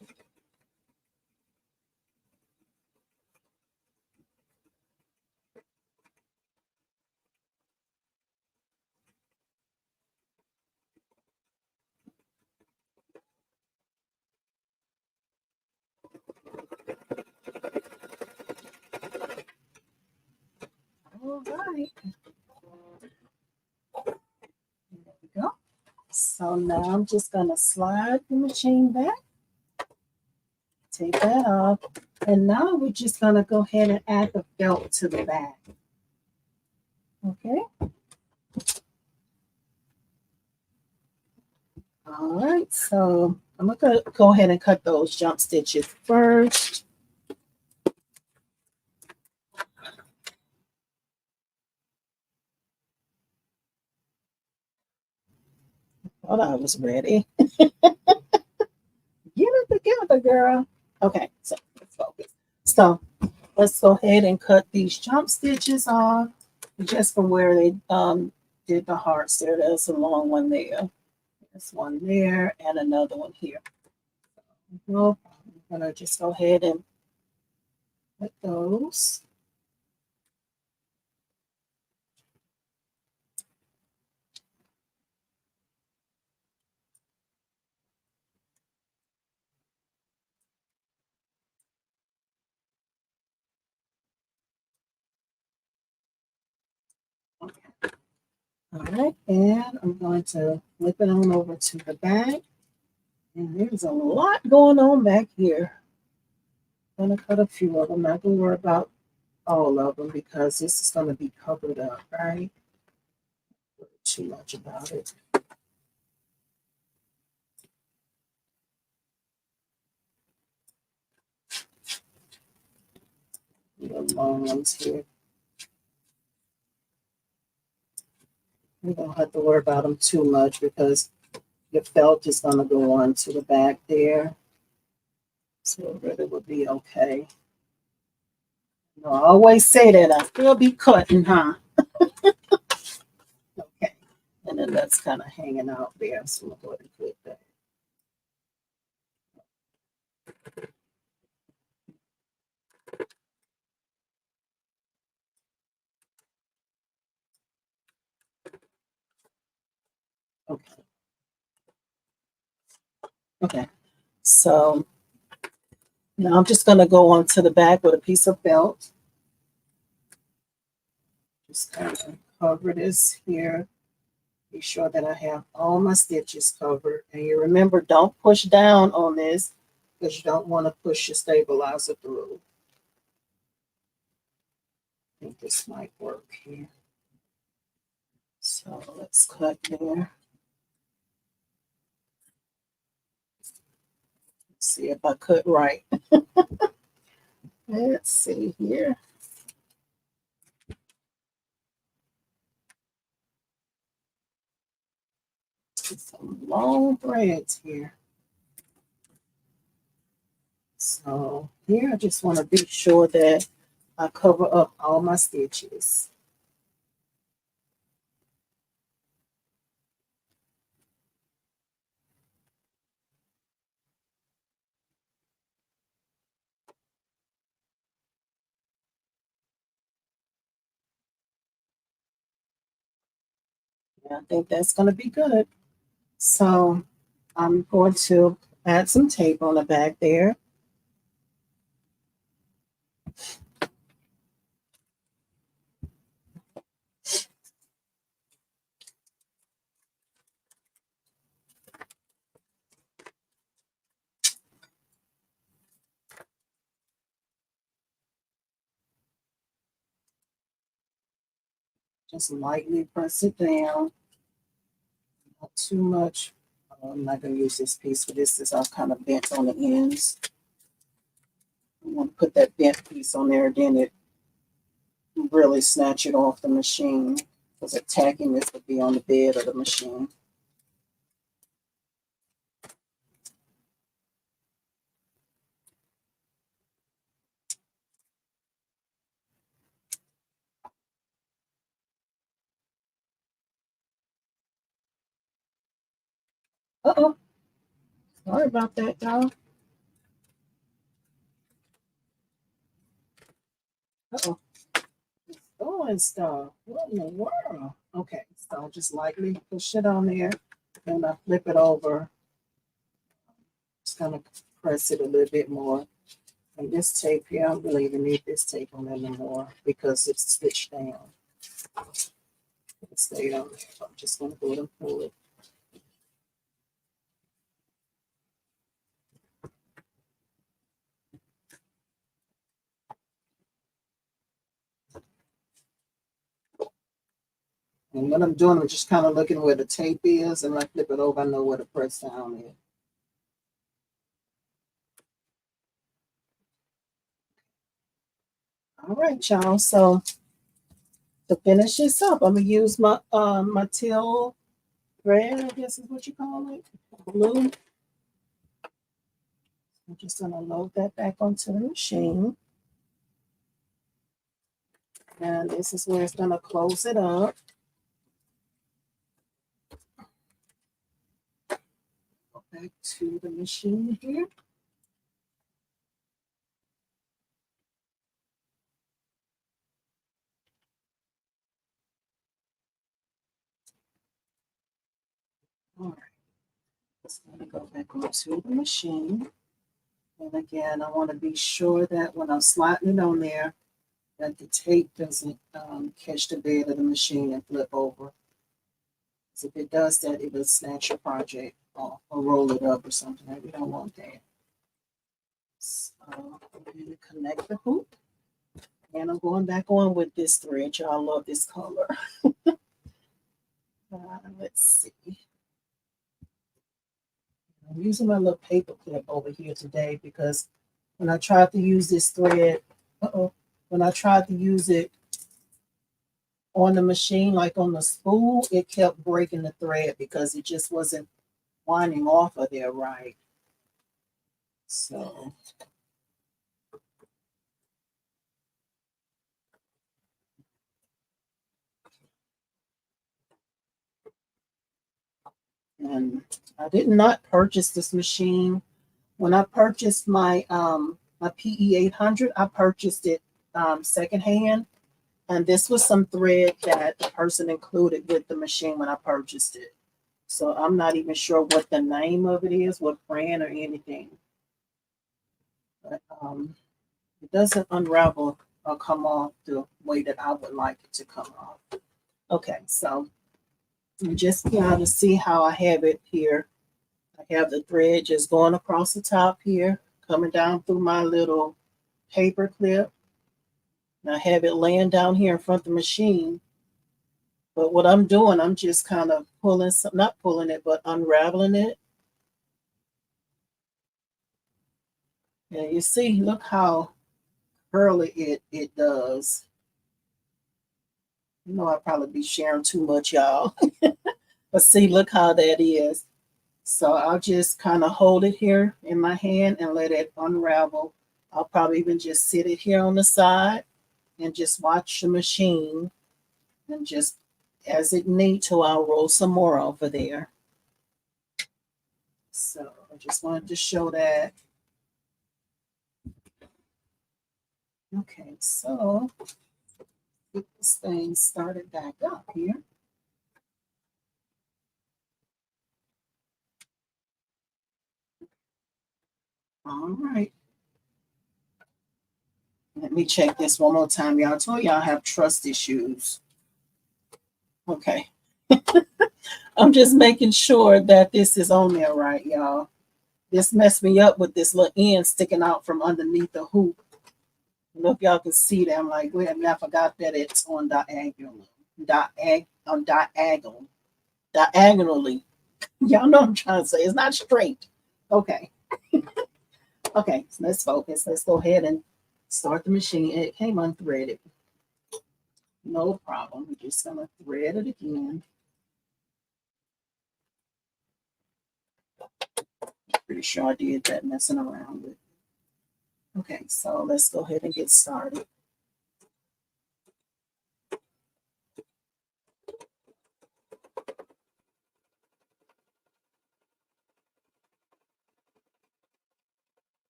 A: All right. There we go. So now I'm just going to slide the machine back. Take that off. And now we're just going to go ahead and add the belt to the back. Okay. All right. So I'm going to go ahead and cut those jump stitches first. Thought I was ready. Get it together, girl. Okay, so let's focus. So let's go ahead and cut these jump stitches off just from where they did the hearts there. There's a long one there. There's one there and another one here. Well, I'm gonna just go ahead and put those. Okay. All right, and I'm going to flip it on over to the back. And there's a lot going on back here. I'm gonna cut a few of them. Not gonna worry about all of them because this is gonna be covered up, right? Too much about it. The long ones here. We don't have to worry about them too much because the felt is gonna go on to the back there. So it really would be okay. I always say that I still be cutting, huh? Okay. And then that's kind of hanging out there. So we'll go ahead and clip that. Okay. Okay. So now I'm just going to go onto the back with a piece of felt. Just kind of cover this here. Be sure that I have all my stitches covered. And you remember, don't push down on this because you don't want to push your stabilizer through. I think this might work here. So let's cut there. Let's see if I cut right. Let's see here. Some long threads here. So here I just want to be sure that I cover up all my stitches. I think that's going to be good. So I'm going to add some tape on the back there. Just lightly press it down. Not too much. I'm not going to use this piece for this. Is all kind of bent on the ends. I want to put that bent piece on there, then it really snatch it off the machine because the tackiness would be on the bed of the machine. Uh-oh. Sorry about that, y'all. Uh-oh. It's going stuff. What in the world? Okay, so just lightly push it on there and I flip it over. Just gonna press it a little bit more. And this tape here, I don't really even need this tape on there anymore because it's stitched down. It stayed on there. So I'm just gonna go ahead and pull it. And what I'm doing, I'm just kind of looking where the tape is, and when I flip it over, I know where to press down is. All right, y'all. So to finish this up, I'm gonna use my teal thread, I guess is what you call it, blue. I'm just gonna load that back onto the machine. And this is where it's gonna close it up. Go back to the machine here. All right, let's go back onto the machine. And again, I want to be sure that when I'm sliding it on there, that the tape doesn't catch the bed of the machine and flip over. Because if it does that, it will snatch your project off or roll it up or something. We don't want that. So I'm going to connect the hoop. And I'm going back on with this thread. Y'all love this color. Let's see. I'm using my little paper clip over here today because when I tried to use this thread, when I tried to use it on the machine, like on the spool, it kept breaking the thread because it just wasn't winding off of there right. So and I did not purchase this machine. When I purchased my my PE 800, I purchased it secondhand, and this was some thread that the person included with the machine when I purchased it. So I'm not even sure what the name of it is, what brand or anything. But it doesn't unravel or come off the way that I would like it to come off. Okay, so you just got to see how I have it here. I have the thread just going across the top here, coming down through my little paper clip. And I have it laying down here in front of the machine. But what I'm doing, I'm just kind of pulling, not pulling it, but unraveling it. And you see, look how curly it does. You know, I'll probably be sharing too much, y'all. But see, look how that is. So I'll just kind of hold it here in my hand and let it unravel. I'll probably even just sit it here on the side and just watch the machine, and just as it needs to, I'll roll some more over there. So I just wanted to show that. Okay, so get this thing started back up here. All right. Let me check this one more time. Y'all, I told y'all I have trust issues. Okay. I'm just making sure that this is on there right, y'all. This messed me up with this little end sticking out from underneath the hoop. I don't know if y'all can see that. I'm like, wait a minute, I forgot that it's on diagonal. Diagonally. Y'all know what I'm trying to say. It's not straight. Okay. Okay, so let's focus. Let's go ahead and start the machine. It came unthreaded. No problem. We're just gonna thread it again. Pretty sure I did that messing around with. Okay, so let's go ahead and get started.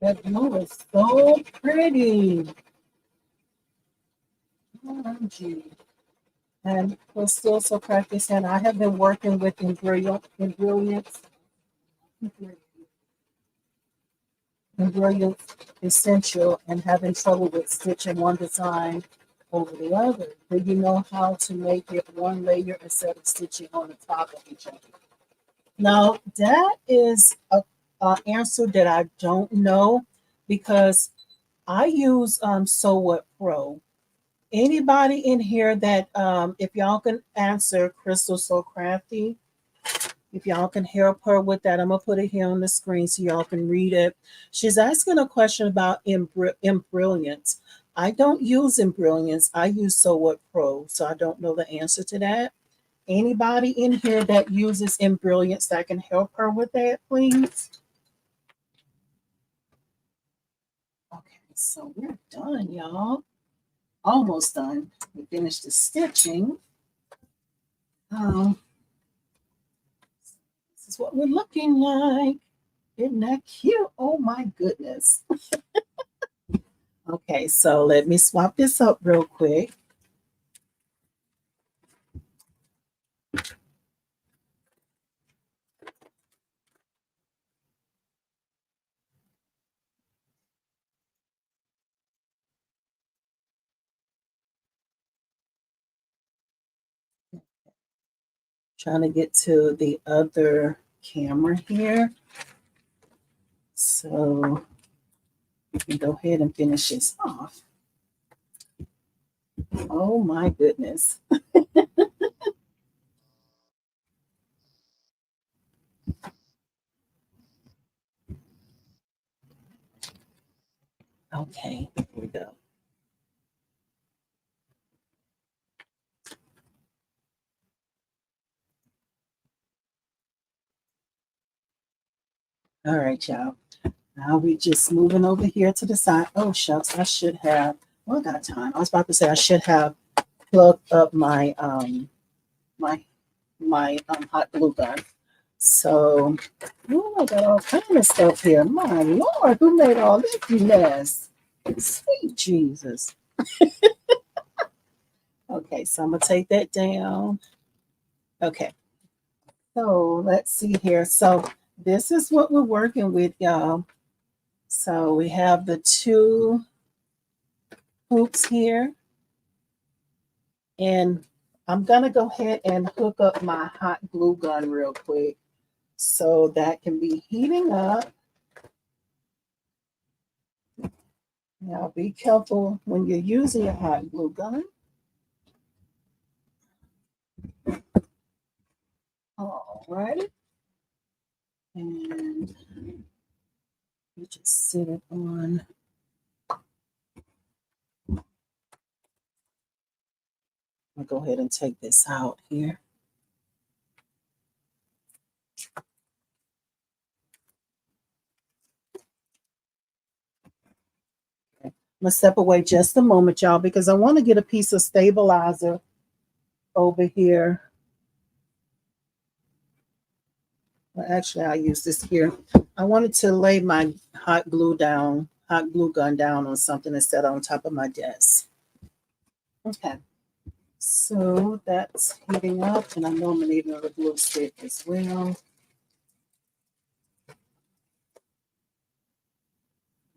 A: That blue is so pretty. OMG. And we're still so practiced. And I have been working with Embroidery Essential and having trouble with stitching one design over the other. Do you know how to make it one layer instead of stitching on the top of each other? Now, that is a answer that I don't know because I use Sew What Pro. Anybody in here that, if y'all can answer Crystal So Crafty, if y'all can help her with that, I'm going to put it here on the screen so y'all can read it. She's asking a question about Embrilliance. I don't use Embrilliance. I use Sew What Pro, so I don't know the answer to that. Anybody in here that uses Embrilliance that can help her with that, please? Okay, so we're done, y'all. almost done. We finished the stitching. Um, this is what we're looking like. Isn't that cute? Oh my goodness. Okay, so let me swap this up real quick. Trying to get to the other camera here. So we can go ahead and finish this off. Oh my goodness. Okay, here we go. All right, y'all. Now we just moving over here to the side. Oh shucks, I should have. Well, I got time. I was about to say I should have plugged up my hot glue gun. So, oh, I got all kind of stuff here. My Lord, who made all this mess? Sweet Jesus. Okay, so I'm gonna take that down. Okay, so let's see here. So this is what we're working with, y'all. So we have the two hoops here, and I'm gonna go ahead and hook up my hot glue gun real quick. So that can be heating up. Now be careful when you're using a hot glue gun. All right. And you just sit it on. I'll go ahead and take this out here. Okay. I'm gonna step away just a moment, y'all, because I want to get a piece of stabilizer over here. Well, actually, I'll use this here. I wanted to lay my hot glue gun down on something and set on top of my desk. Okay. So that's heating up, and I know I'm gonna need another glue stick as well.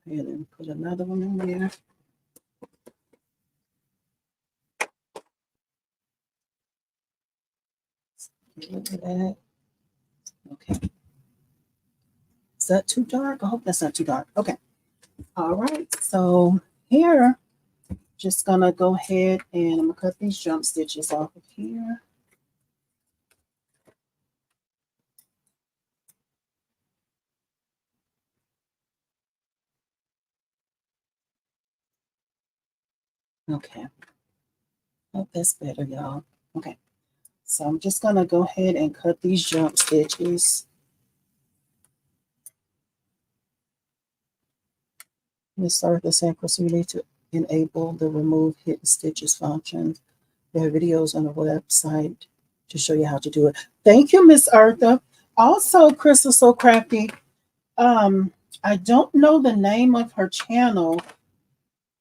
A: And then put another one in there. Look at that. Okay. Is that too dark? I hope that's not too dark. Okay. All right. So here, just gonna go ahead and I'm gonna cut these jump stitches off of here. Okay. Hope that's better, y'all. Okay. So I'm just gonna go ahead and cut these jump stitches. Let's start the same procedure to enable the remove hidden stitches function. There are videos on the website to show you how to do it. Thank you, Miss Arthur. Also, Crystal So Crafty. I don't know the name of her channel.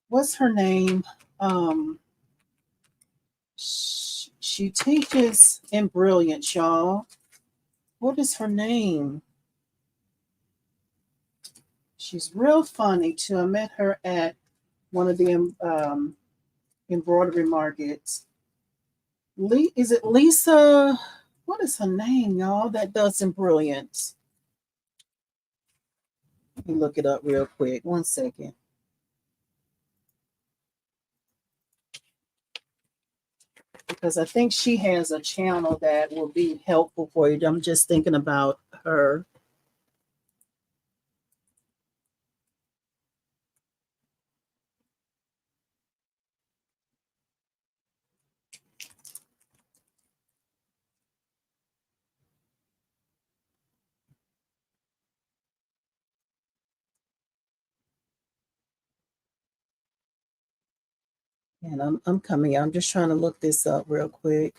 A: What's her name? Um, she teaches in Brilliant, y'all. What is her name? She's real funny too. I met her at one of the embroidery markets. Is it Lisa? What is her name, y'all? That does in Brilliant. Let me look it up real quick. One second. Because I think she has a channel that will be helpful for you. I'm just thinking about her. And I'm coming. I'm just trying to look this up real quick.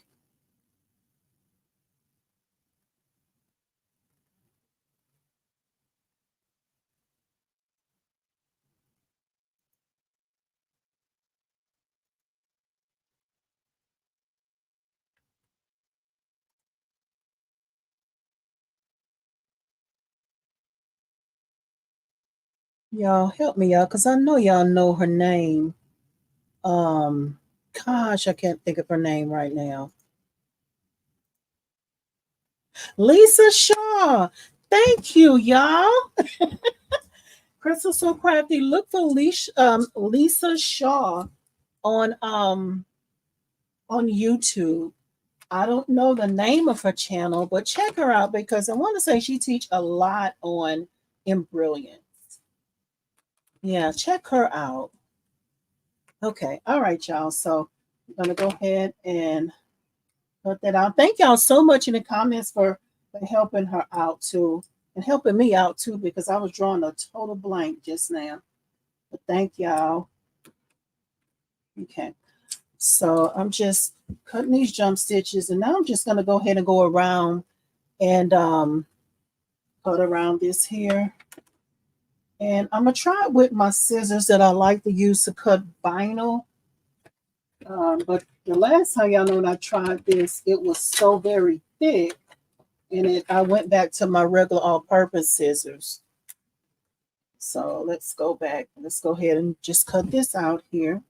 A: Y'all help me out because I know y'all know her name. Um, Gosh, I can't think of her name right now. Lisa Shaw. Thank you, y'all. Crystal So Crafty. Look for Lisa Shaw on um on YouTube. I don't know the name of her channel, but check her out because I want to say she teach a lot on embroidery. Yeah, check her out. Okay. All right, y'all. So I'm gonna go ahead and put that out. Thank y'all so much in the comments for helping her out too. And helping me out too, because I was drawing a total blank just now. But thank y'all. Okay. So I'm just cutting these jump stitches, and now I'm just gonna go ahead and go around and cut around this here. And I'm gonna try it with my scissors that I like to use to cut vinyl. But the last time y'all know when I tried this, it was so very thick, and I went back to my regular all-purpose scissors. So let's go back. Let's go ahead and just cut this out here.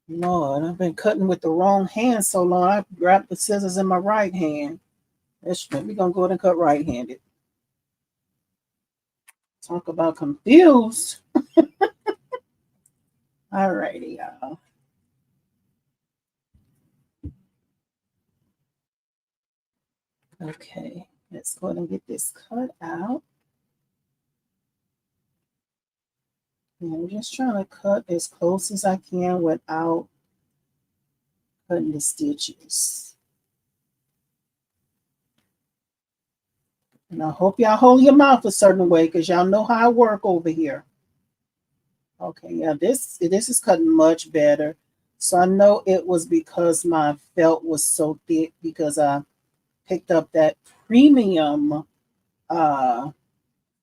A: Lord, I've been cutting with the wrong hand so long. I grabbed the scissors in my right hand. We're gonna go ahead and cut right-handed. Talk about confused. All righty, y'all. Okay, let's go ahead and get this cut out. And I'm just trying to cut as close as I can without cutting the stitches. And I hope y'all hold your mouth a certain way because y'all know how I work over here. Okay, yeah, this is cutting much better. So I know it was because my felt was so thick because I picked up that premium uh,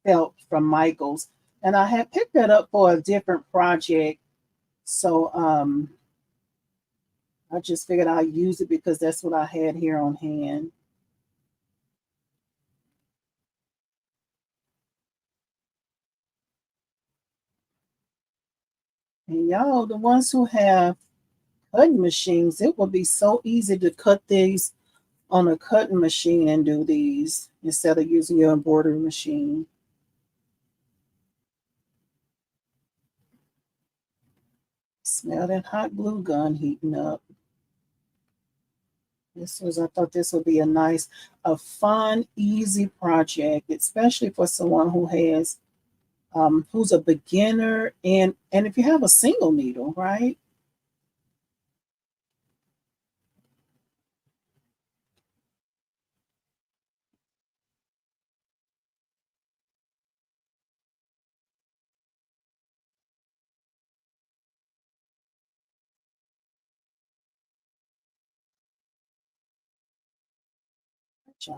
A: felt from Michaels. And I had picked that up for a different project. So I just figured I'd use it because that's what I had here on hand. And y'all, the ones who have cutting machines, it would be so easy to cut these on a cutting machine and do these instead of using your embroidery machine. Smell that hot glue gun heating up. I thought this would be a fun, easy project, especially for someone who's a beginner and if you have a single needle, right?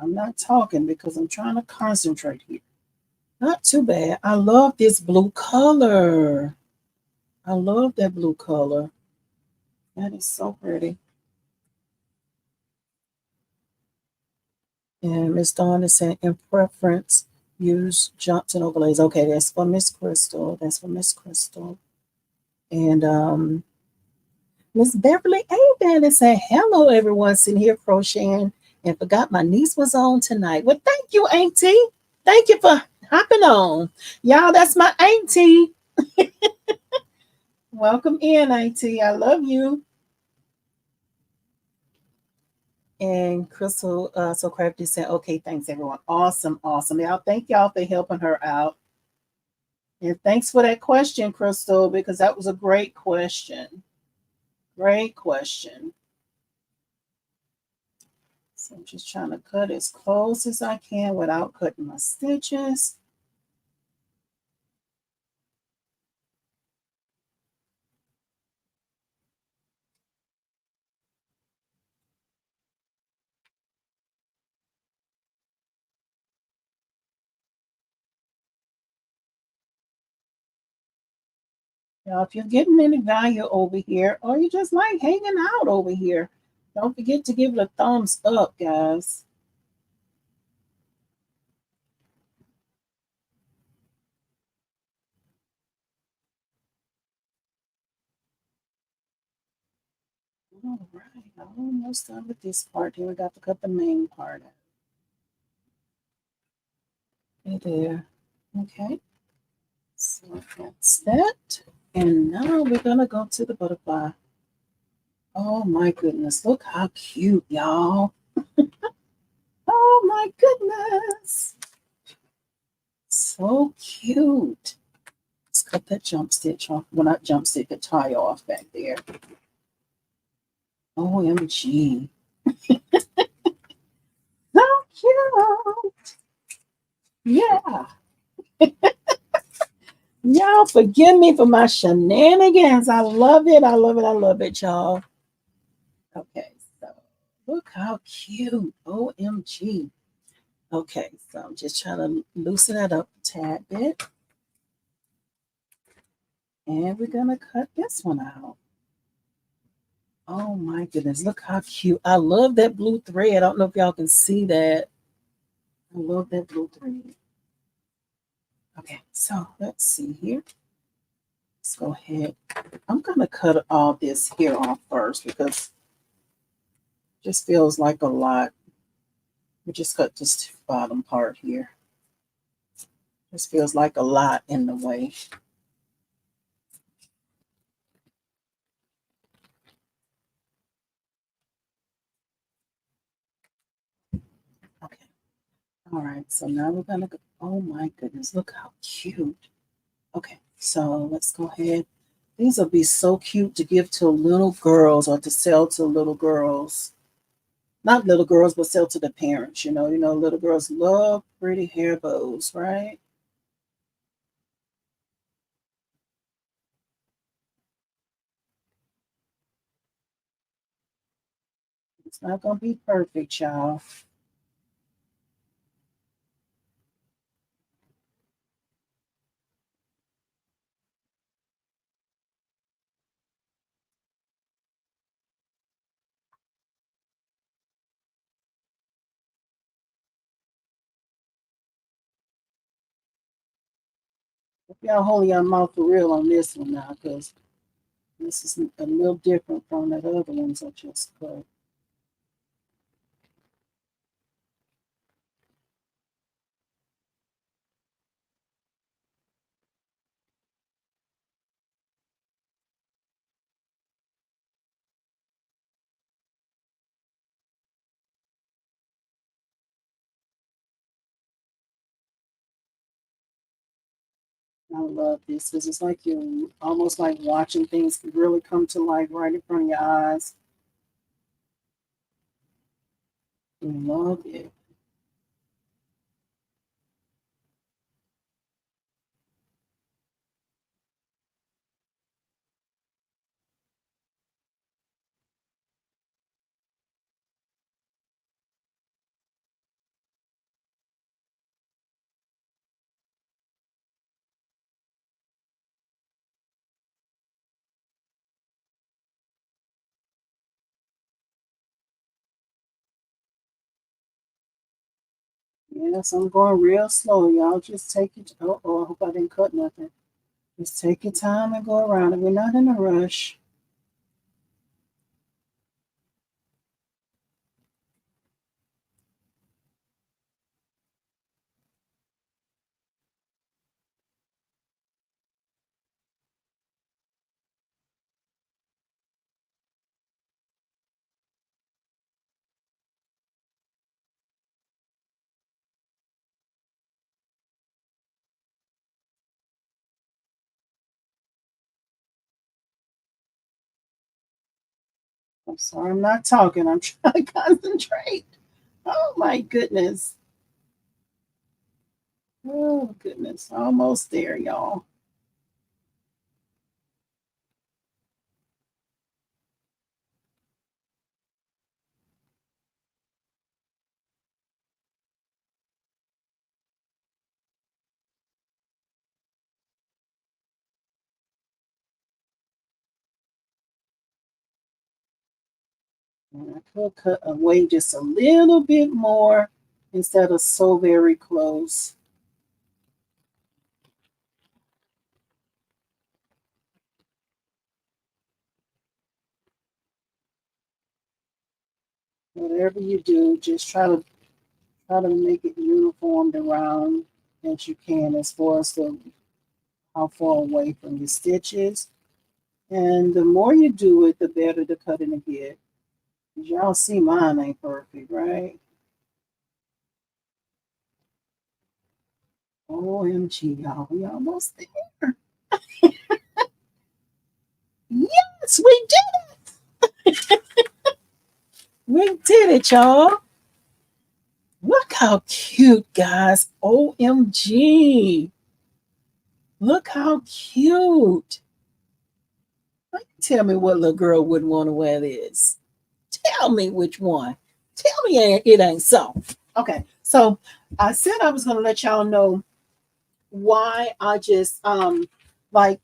A: I'm not talking because I'm trying to concentrate here. Not too bad. I love this blue color. I love that blue color. That is so pretty. And Miss Dawn is saying, in preference, use Johnson overlays. Okay, that's for Miss Crystal. That's for Miss Crystal. And Miss Beverly Aben is saying, hello, everyone sitting here crocheting and forgot my niece was on tonight. Well, thank you, Auntie. Thank you for hopping on. Y'all, that's my Auntie. Welcome in, Auntie. I love you. And Crystal So Crafty said, okay, thanks, everyone. Awesome, awesome. Y'all, thank y'all for helping her out. And thanks for that question, Crystal, because that was a great question. Great question. So I'm just trying to cut as close as I can without cutting my stitches. Now, if you're getting any value over here, or you just like hanging out over here, don't forget to give it a thumbs up, guys. All right, almost done with this part here. We got to cut the main part out. Right there. Okay, so that's that. And now we're gonna go to the butterfly. Oh my goodness, look how cute, y'all. Oh my goodness. So cute. Let's cut that jump stitch off. Well, not jump stitch, the tie off back there. OMG. So cute. Yeah. Y'all forgive me for my shenanigans. I love it. I love it. I love it, y'all. Okay, so look how cute. OMG. Okay, so I'm just trying to loosen that up a tad bit. And we're going to cut this one out. Oh my goodness, look how cute. I love that blue thread. I don't know if y'all can see that. I love that blue thread. Okay, so let's see here. Let's go ahead. I'm going to cut all this here off first because it just feels like a lot. We just cut this bottom part here. Just feels like a lot in the way. Okay. All right, so now we're gonna go. Oh my goodness, look how cute. Okay, so let's go ahead. These will be so cute to give to little girls or to sell to little girls. Not little girls, but sell to the parents. Little girls love pretty hair bows, right? It's not gonna be perfect, y'all. If y'all hold your mouth for real on this one now, because this is a little different from the other ones I just cut. I love this because it's like you're almost like watching things really come to life right in front of your eyes. I love it. Yes, I'm going real slow, y'all. Just take it. Oh, I hope I didn't cut nothing. Just take your time and go around it. We're not in a rush. I'm sorry, I'm not talking. I'm trying to concentrate. Oh my goodness. Oh goodness. Almost there, y'all. And I could cut away just a little bit more instead of so very close. Whatever you do, just try to make it uniformed around as you can as far as how far away from your stitches. And the more you do it, the better the cutting it get. Y'all see mine ain't perfect, right? OMG, y'all, we almost there. Yes, we did. We did it, y'all. Look how cute, guys. OMG. Look how cute. Tell me what little girl wouldn't want to wear this. Tell me which one. Tell me it ain't so. Okay, so I said I was going to let y'all know why I just like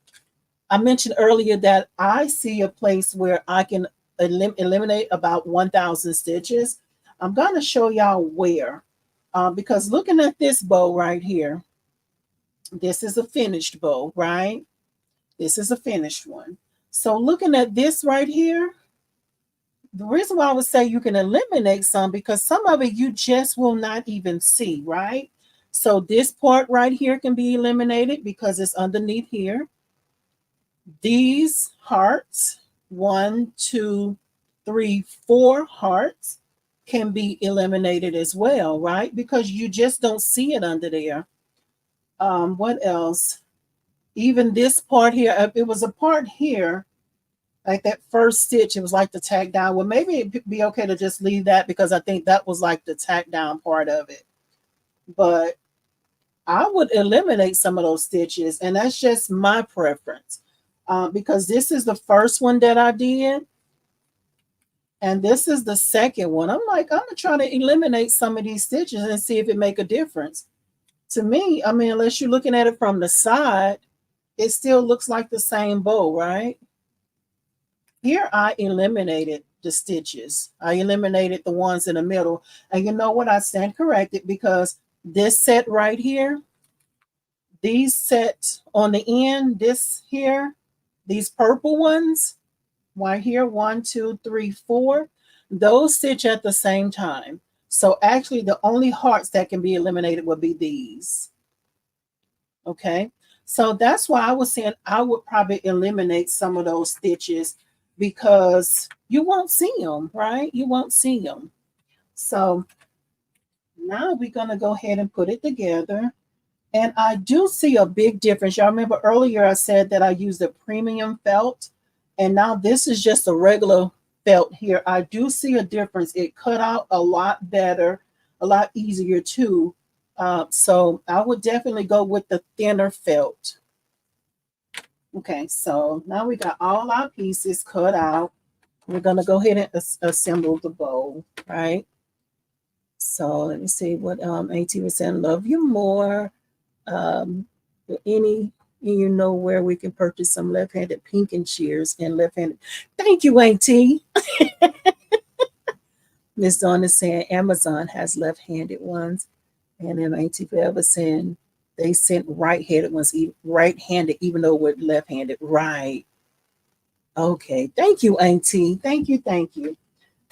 A: I mentioned earlier that I see a place where I can eliminate about 1,000 stitches. I'm going to show y'all where, because looking at this bow right here, this is a finished bow, right? This is a finished one. So looking at this right here, the reason why I would say you can eliminate some, because some of it you just will not even see, right? So this part right here can be eliminated because it's underneath here. These hearts, 1, 2, 3, 4 hearts, can be eliminated as well, right? Because you just don't see it under there. What else? Even this part here, it was a part here, like that first stitch, it was like the tack down. Well, maybe it'd be okay to just leave that because I think that was like the tack down part of it. But I would eliminate some of those stitches, and that's just my preference. Because this is the first one that I did, and this is the second one. I'm like, I'm gonna try to eliminate some of these stitches and see if it make a difference. To me, I mean, unless you're looking at it from the side, it still looks like the same bow, right? Here I eliminated the stitches. I eliminated the ones in the middle. And you know what? I stand corrected because this set right here, these set on the end, this here, these purple ones, right here, 1, 2, 3, 4, those stitch at the same time. So actually the only hearts that can be eliminated would be these. Okay. So that's why I was saying I would probably eliminate some of those stitches because you won't see them, right? You won't see them. So now we're going to go ahead and put it together. And I do see a big difference. Y'all remember earlier I said that I used a premium felt, and now this is just a regular felt here. I do see a difference. It cut out a lot better, a lot easier too. So I would definitely go with the thinner felt. Okay, so now we got all our pieces cut out. We're going to go ahead and assemble the bow, right? So let me see what AT was saying. Love you more. Any you know where we can purchase some left-handed pinking shears and left-handed. Thank you, AT. Miss Dawn is saying Amazon has left-handed ones, and then AT Forever saying they sent right-handed ones, right-handed, even though we're left-handed. Right. Okay. Thank you, AT. Thank you. Thank you.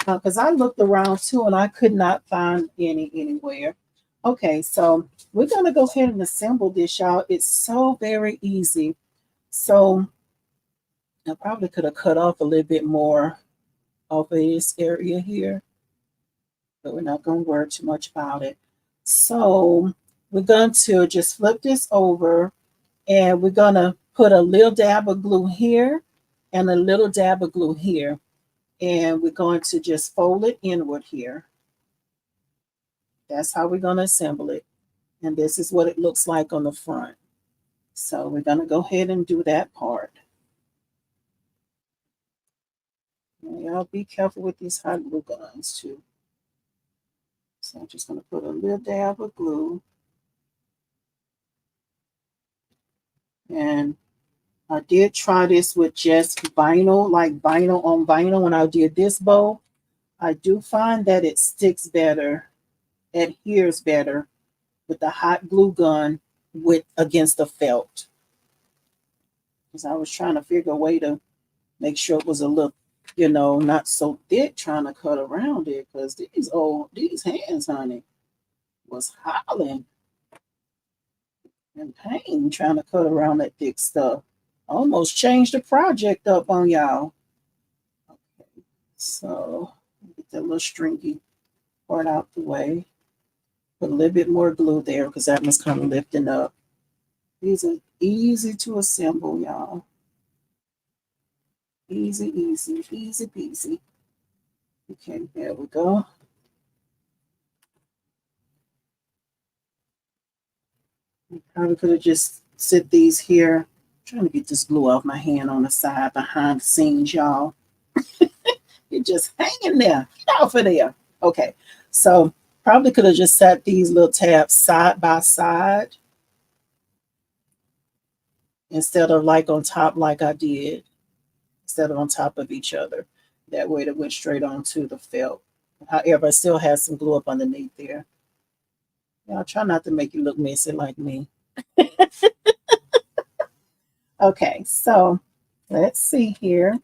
A: Because I looked around too and I could not find any anywhere. Okay, so we're going to go ahead and assemble this, y'all. It's so very easy. So I probably could have cut off a little bit more of this area here, but we're not going to worry too much about it. So we're going to just flip this over and we're going to put a little dab of glue here and a little dab of glue here. And we're going to just fold it inward here. That's how we're going to assemble it. And this is what it looks like on the front. So we're going to go ahead and do that part. And y'all be careful with these hot glue guns too. So I'm just going to put a little dab of glue. And I did try this with just vinyl, like vinyl on vinyl when I did this bow. I do find that it sticks better, adheres better with the hot glue gun with against the felt. Because I was trying to figure a way to make sure it was a little, not so thick trying to cut around it. Because these hands, honey, was hollering in pain trying to cut around that thick stuff. Almost changed the project up on y'all. Okay, so get that little stringy part out the way. Put a little bit more glue there because that one's kind of lifting up. These are easy to assemble, y'all. Easy, easy, easy peasy. Okay, there we go. Probably could have just set these here. I'm trying to get this glue off my hand on the side behind the scenes, y'all. It's just hanging there. Get off of there. Okay, so probably could have just set these little tabs side by side instead of like on top like I did, instead of on top of each other. That way it went straight onto the felt. However, I still have some glue up underneath there. Y'all try not to make you look messy like me. Okay, so let's see here.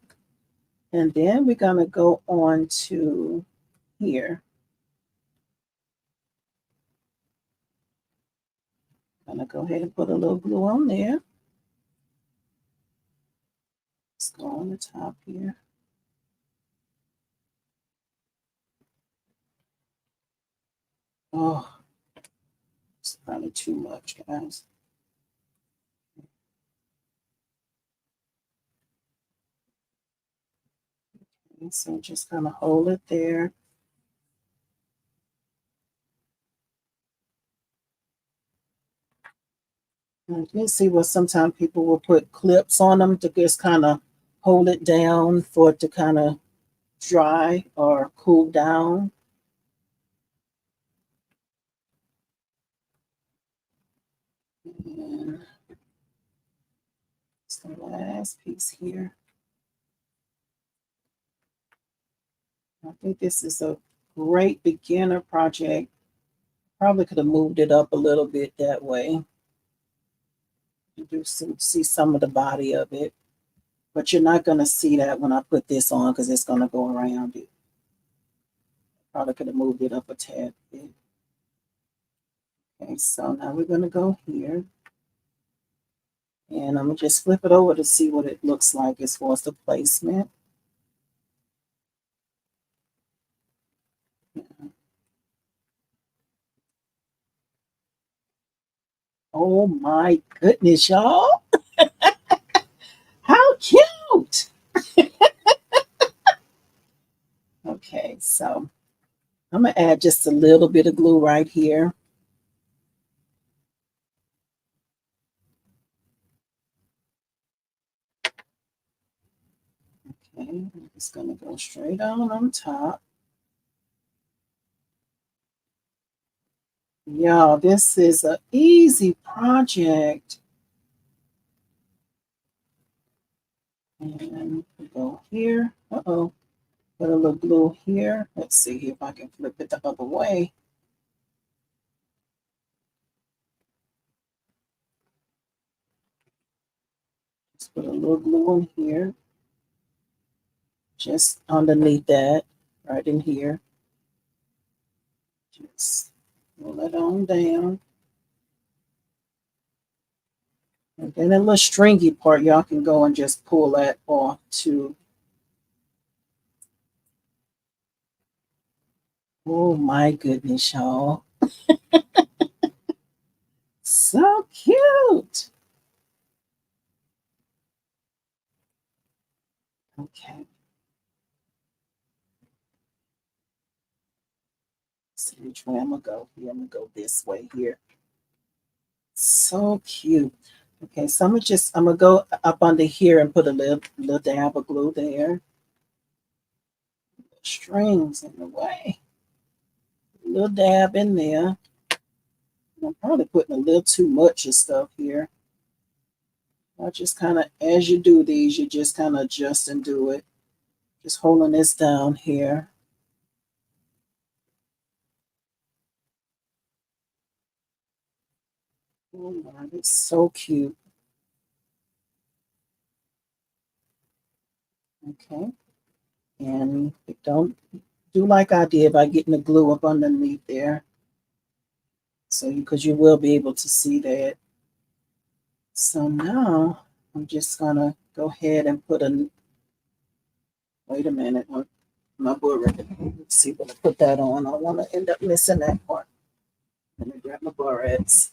A: And then we're going to go on to here. I'm going to go ahead and put a little glue on there. Let's go on the top here. Oh, it's probably too much, guys. Okay, so just kind of hold it there. And you see what sometimes people will put clips on them to just kind of hold it down for it to kind of dry or cool down. And it's the last piece here. I think this is a great beginner project. Probably could have moved it up a little bit that way. You do see some of the body of it, but you're not going to see that when I put this on because it's going to go around it. Probably could have moved it up a tad bit. Okay, so now we're going to go here. And I'm going to just flip it over to see what it looks like as far as the placement. Yeah. Oh my goodness, y'all. How cute. Okay, so I'm going to add just a little bit of glue right here. Okay, I'm just going to go straight on top. Y'all, this is an easy project. And we go here. Uh-oh. Put a little glue here. Let's see if I can flip it the other way. Just put a little glue in here. Just underneath that, right in here. Just roll it on down. And then a little stringy part, y'all can go and just pull that off too. Oh my goodness, y'all. So cute. Okay. See which way I'm gonna go here. I'm gonna go this way here. So cute. Okay, so I'm gonna go up under here and put a little dab of glue there. Strings in the way. A little dab in there. I'm probably putting a little too much of stuff here. I just kind of, as you do these, you just kind of adjust and do it. Just holding this down here. Oh my, it's so cute. Okay. And don't do like I did by getting the glue up underneath there. So because you will be able to see that. So now I'm just gonna go ahead and put a, wait a minute, my barrette. Let's see when I put that on. I want to end up missing that part. Let me grab my barrettes.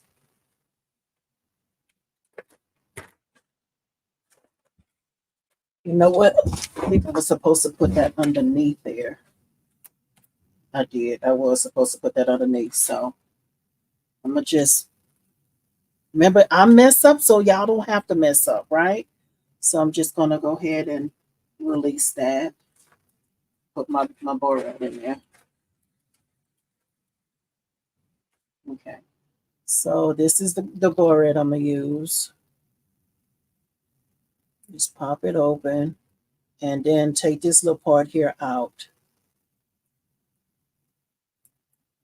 A: You know what? I think I was supposed to put that underneath there. I did. I was supposed to put that underneath. So I'm gonna just remember I mess up so y'all don't have to mess up, right? So I'm just gonna go ahead and release that. Put my barrette in there. Okay. So this is the barrette I'm gonna use. Just pop it open and then take this little part here out.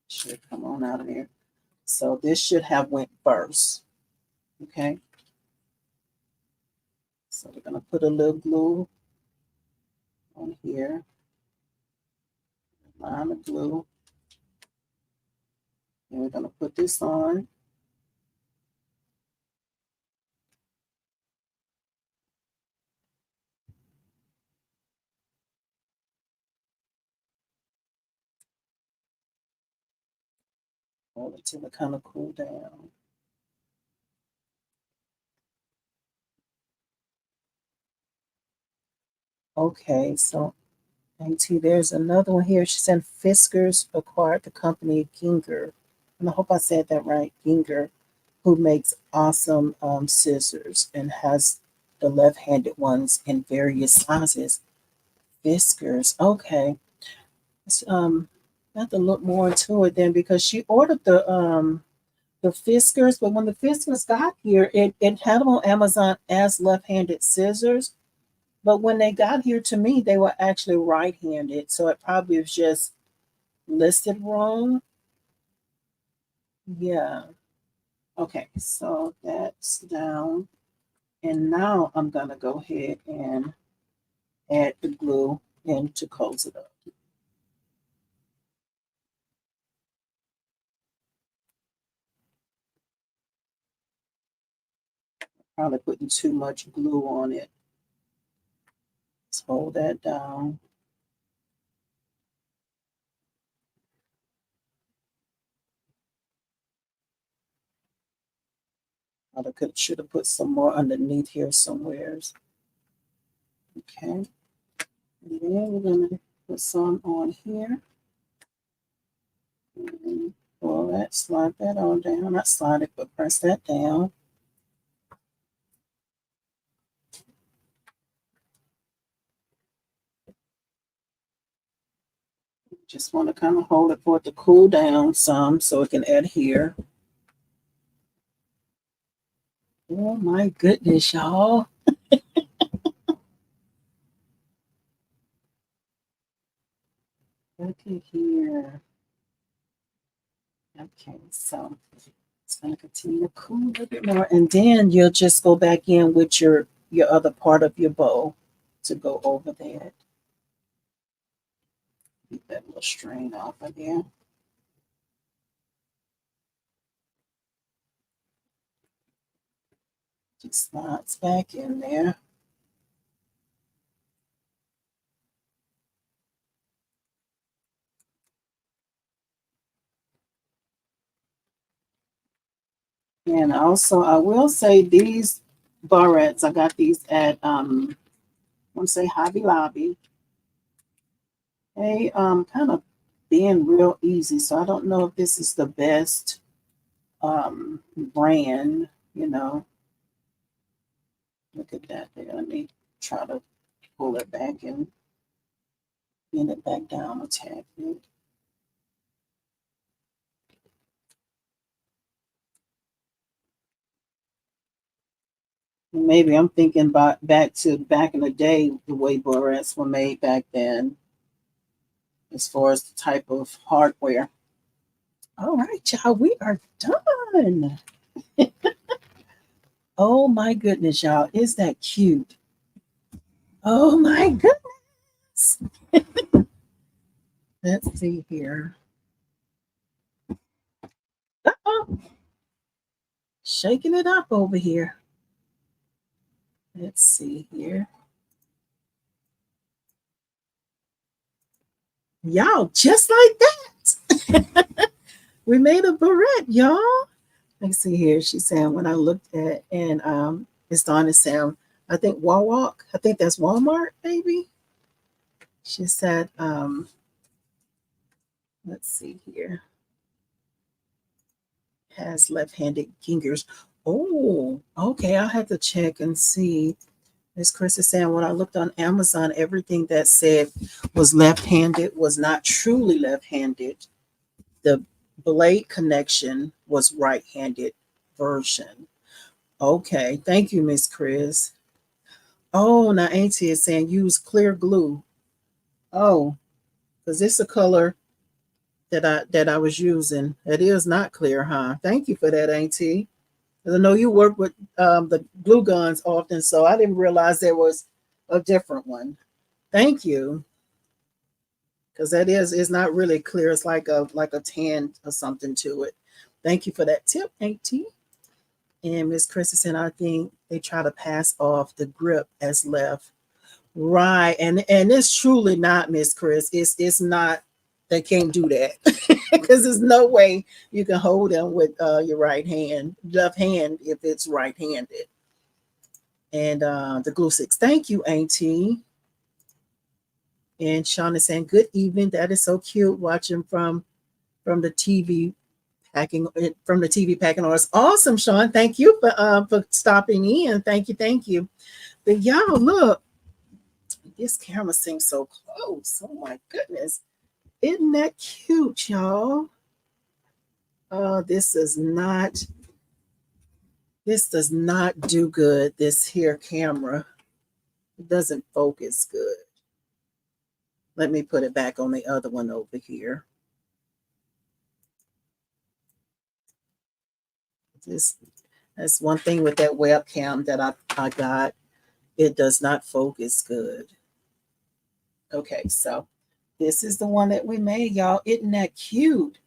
A: Should come on out of here. So this should have went first. Okay. So we're gonna put a little glue on here. Line of glue. And we're gonna put this on. Hold it till it kind of cool down. Okay, so AT, there's another one here. She said Fiskars acquired the company Ginger. And I hope I said that right, Ginger, who makes awesome scissors and has the left-handed ones in various sizes. Fiskars, okay. Let's, I have to look more into it then because she ordered the Fiskars, but when the Fiskars got here, it had them on Amazon as left-handed scissors. But when they got here to me, they were actually right-handed. So it probably was just listed wrong. Yeah. Okay, so that's down. And now I'm gonna go ahead and add the glue in to close it up. Probably putting too much glue on it. Let's hold that down. I could should have put some more underneath here somewheres. Okay. And then we're gonna put some on here. And pull that, slide that on down. Not slide it, but press that down. Just want to kind of hold it for it to cool down some so it can adhere. Oh my goodness, y'all. Look at here. Okay, so it's going to continue to cool a little bit more. And then you'll just go back in with your other part of your bow to go over that. Get that little strain off of there. Just slides back in there. And also, I will say these barrettes, I got these at I want to say Hobby Lobby. They kind of being real easy, so I don't know if this is the best brand. You know, look at that there. Let me try to pull it back and bend it back down a tad bit. Maybe I'm thinking about back in the day, the way barrettes were made back then, as far as the type of hardware. All right, y'all, we are done. Oh my goodness, y'all. Is that cute? Oh my goodness. Let's see here. Uh-oh. Shaking it up over here. Let's see here. Y'all, just like that. We made a barrette, y'all. Let's see here. She's saying when I looked at and it's on the sound. I think Walk. I think that's Walmart, maybe. She said, let's see here. Has left-handed fingers. Oh, okay. I'll have to check and see. Miss Chris is saying when I looked on Amazon, everything that said was left-handed was not truly left-handed. The blade connection was right-handed version. Okay, thank you, Miss Chris. Oh, now Auntie is saying use clear glue. Oh, because it's a color that I was using. It is not clear, huh? Thank you for that, Auntie. I know you work with the glue guns often, so I didn't realize there was a different one. Thank you, because that is not really clear. It's like a tan or something to it. Thank you for that tip, Auntie. And Miss Christensen, I think they try to pass off the grip as left. Right. And it's truly not, Miss Chris. It's not, they can't do that. Because there's no way you can hold them with your left hand if it's right-handed. And the glue sticks. Thank you, Auntie. And Sean is saying, good evening. That is so cute watching from the TV packing orders. Awesome, Sean. Thank you for stopping in. Thank you. But y'all look, this camera seems so close. Oh my goodness. Isn't that cute, y'all? This does not do good, this here camera. It doesn't focus good. Let me put it back on the other one over here. That's one thing with that webcam that I got. It does not focus good. Okay, so this is the one that we made, y'all. Isn't that cute?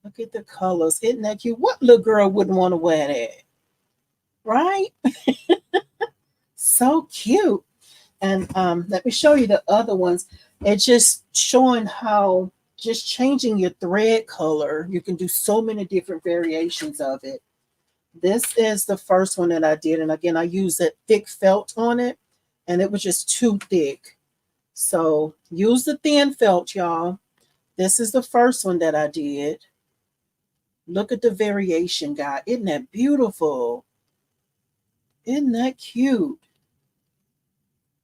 A: Look at the colors. Isn't that cute? What little girl wouldn't want to wear that? Right? So cute. And let me show you the other ones. It's just showing how just changing your thread color, you can do so many different variations of it. This is the first one that I did. And again, I used that thick felt on it, and it was just too thick. So use the thin felt, y'all. This is the first one that I did. Look at the variation, guy. Isn't that beautiful? Isn't that cute?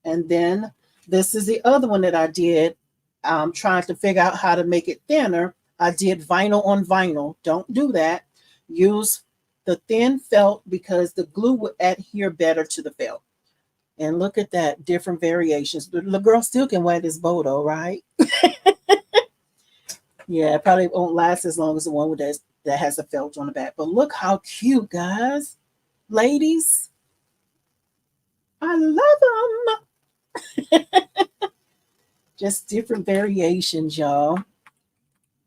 A: And then this is the other one that I did. I'm trying to figure out how to make it thinner. I did vinyl on vinyl. Don't do that. Use the thin felt because the glue would adhere better to the felt. And look at that, different variations. But the girl still can wear this bow though, right? Yeah, it probably won't last as long as the one that has a felt on the back. But look how cute, guys. Ladies, I love them. Just different variations, y'all.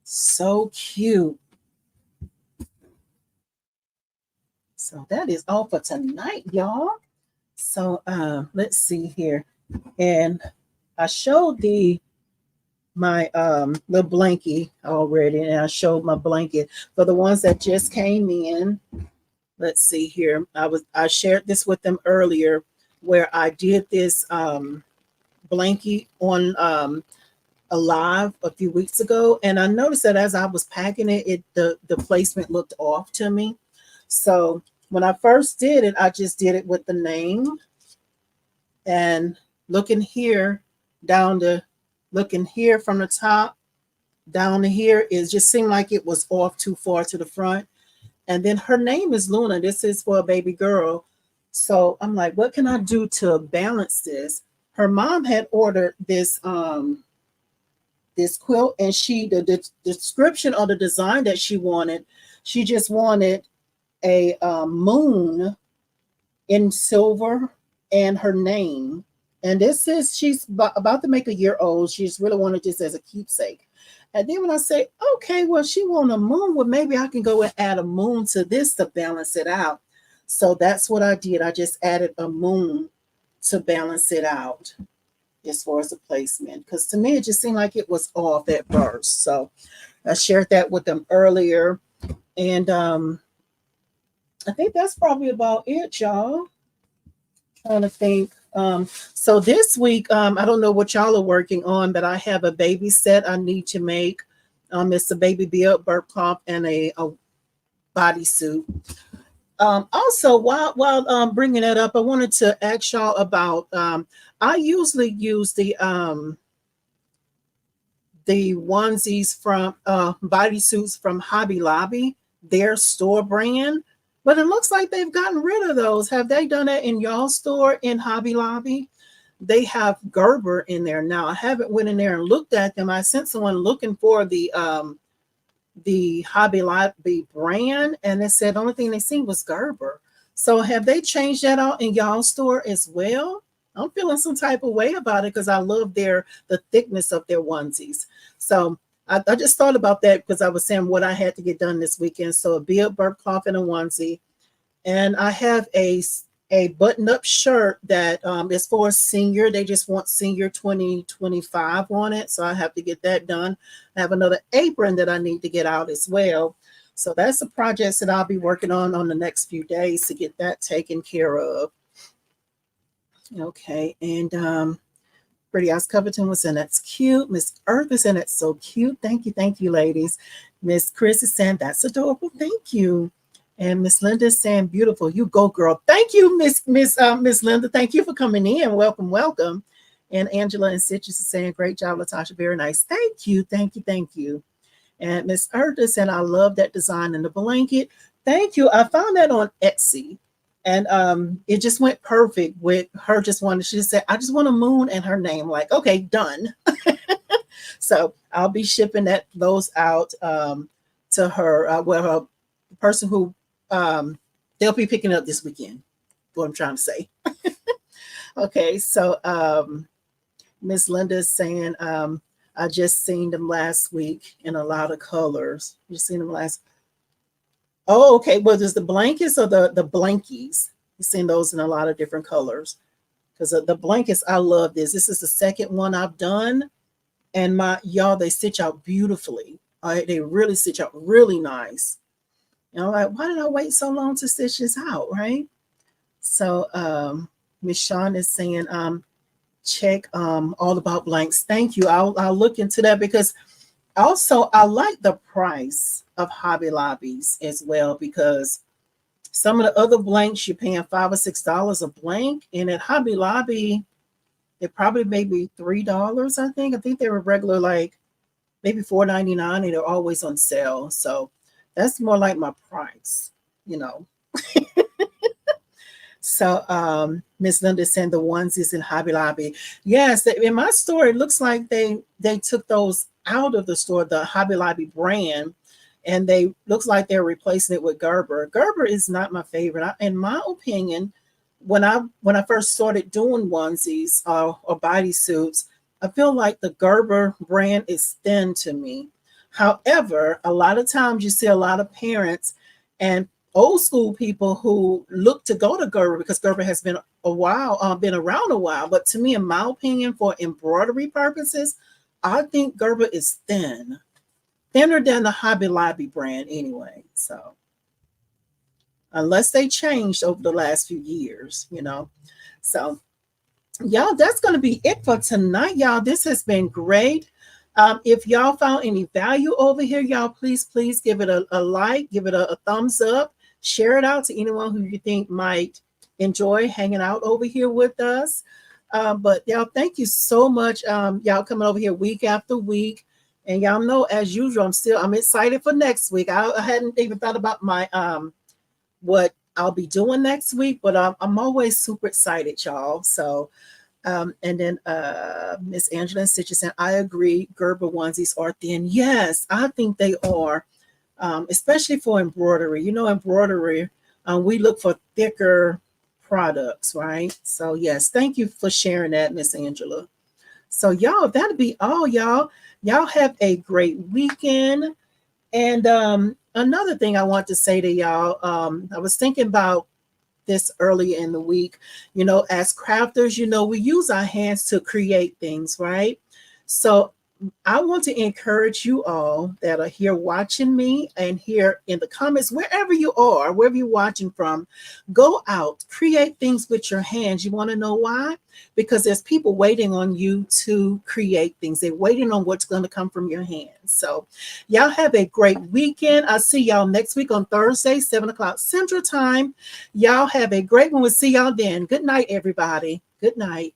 A: So cute. So that is all for tonight, y'all. So let's see here. And I showed my little blankie already, and I showed my blanket for the ones that just came in. Let's see here. I shared this with them earlier where I did this blankie on a live a few weeks ago, and I noticed that as I was packing it, the placement looked off to me. So when I first did it, I just did it with the name, and looking here looking here from the top down to here, it just seemed like it was off too far to the front. And then her name is Luna. This is for a baby girl. So I'm like, what can I do to balance this? Her mom had ordered this this quilt, and the description or the design that she wanted, she just wanted a moon in silver and her name. And this is, she's about to make a year old. She's really wanted this as a keepsake. And then when I say, okay, well, she want a moon, well, maybe I can go and add a moon to this to balance it out. So that's what I did. I just added a moon to balance it out as far as the placement. Because to me, it just seemed like it was off at first. So I shared that with them earlier. And I think that's probably about it, y'all. Trying to think. So this week, I don't know what y'all are working on, but I have a baby set I need to make. It's a baby beard, bird cloth, and a bodysuit. Also, while bringing that up, I wanted to ask y'all about. I usually use the onesies from bodysuits from Hobby Lobby, their store brand. But it looks like they've gotten rid of those. Have they done that in y'all store in Hobby Lobby? They have Gerber in there now. I haven't went in there and looked at them. I sent someone looking for the Hobby Lobby brand, and they said the only thing they seen was Gerber. So have they changed that out in y'all store as well? I'm feeling some type of way about it because I love the thickness of their onesies. So I just thought about that because I was saying what I had to get done this weekend. So a beard, bird cloth, and a onesie. And I have a button-up shirt that is for a senior. They just want senior 2025 on it. So I have to get that done. I have another apron that I need to get out as well. So that's the projects that I'll be working on the next few days to get that taken care of. Okay, and Pretty Eyes Coverton was in. That's cute. Miss Earth is in. It's so cute. Thank you, ladies. Miss Chris is saying that's adorable. Thank you. And Miss Linda is saying beautiful. You go, girl. Thank you, Miss Linda. Thank you for coming in. Welcome. And Angela and Citrus is saying great job, Latasha. Very nice. Thank you. And Miss Earth is saying I love that design in the blanket. Thank you. I found that on Etsy. And it just went perfect with her she just said, I just want a moon and her name. Like, okay, done. So I'll be shipping those out to her. Her person who they'll be picking up this weekend. What I'm trying to say. Okay, so Miss Linda is saying, I just seen them last week in a lot of colors. You seen them last. Oh, okay. Well, there's the blankets or the blankies. You've seen those in a lot of different colors. Because the blankets, I love this. This is the second one I've done. And they stitch out beautifully. They really stitch out really nice. Like, why did I wait so long to stitch this out, right? So Miss Shawn is saying, check all about blanks. Thank you. I'll look into that because also I like the price of Hobby Lobbies as well, because some of the other blanks you're paying $5 or $6 a blank, and at Hobby Lobby it probably maybe $3. I think they were regular like maybe $4.99, and they're always on sale. So that's more like my price. So Miss Linda sent the onesies in Hobby Lobby. Yes, in my store it looks like they took those out of the store, the Hobby Lobby brand, and they looks like they're replacing it with Gerber. Gerber is not my favorite. In my opinion, when I first started doing onesies or bodysuits, I feel like the Gerber brand is thin to me. However, a lot of times you see a lot of parents and old school people who look to go to Gerber because Gerber has been around a while. But to me, in my opinion, for embroidery purposes, I think Gerber is thinner than the Hobby Lobby brand anyway. So unless they changed over the last few years, So y'all, that's going to be it for tonight, y'all. This has been great. If y'all found any value over here, y'all, please give it a like, give it a thumbs up, share it out to anyone who you think might enjoy hanging out over here with us. But y'all, thank you so much. Y'all coming over here week after week. And y'all know, as usual, I'm excited for next week. I hadn't even thought about my what I'll be doing next week, but I'm always super excited, y'all. So and then Miss Angela and Stitches saying, I agree, Gerber onesies are thin. Yes, I think they are. especially for embroidery. You know, embroidery, we look for thicker products, right? So yes, thank you for sharing that, Miss Angela. So y'all, that'll be all, y'all. Y'all have a great weekend. And another thing I want to say to y'all, I was thinking about this earlier in the week. You know, as crafters, you know, we use our hands to create things, right? So I want to encourage you all that are here watching me and here in the comments, wherever you are, wherever you're watching from, go out, create things with your hands. You want to know why? Because there's people waiting on you to create things. They're waiting on what's going to come from your hands. So y'all have a great weekend. I'll see y'all next week on Thursday, 7 o'clock Central Time. Y'all have a great one. We'll see y'all then. Good night, everybody. Good night.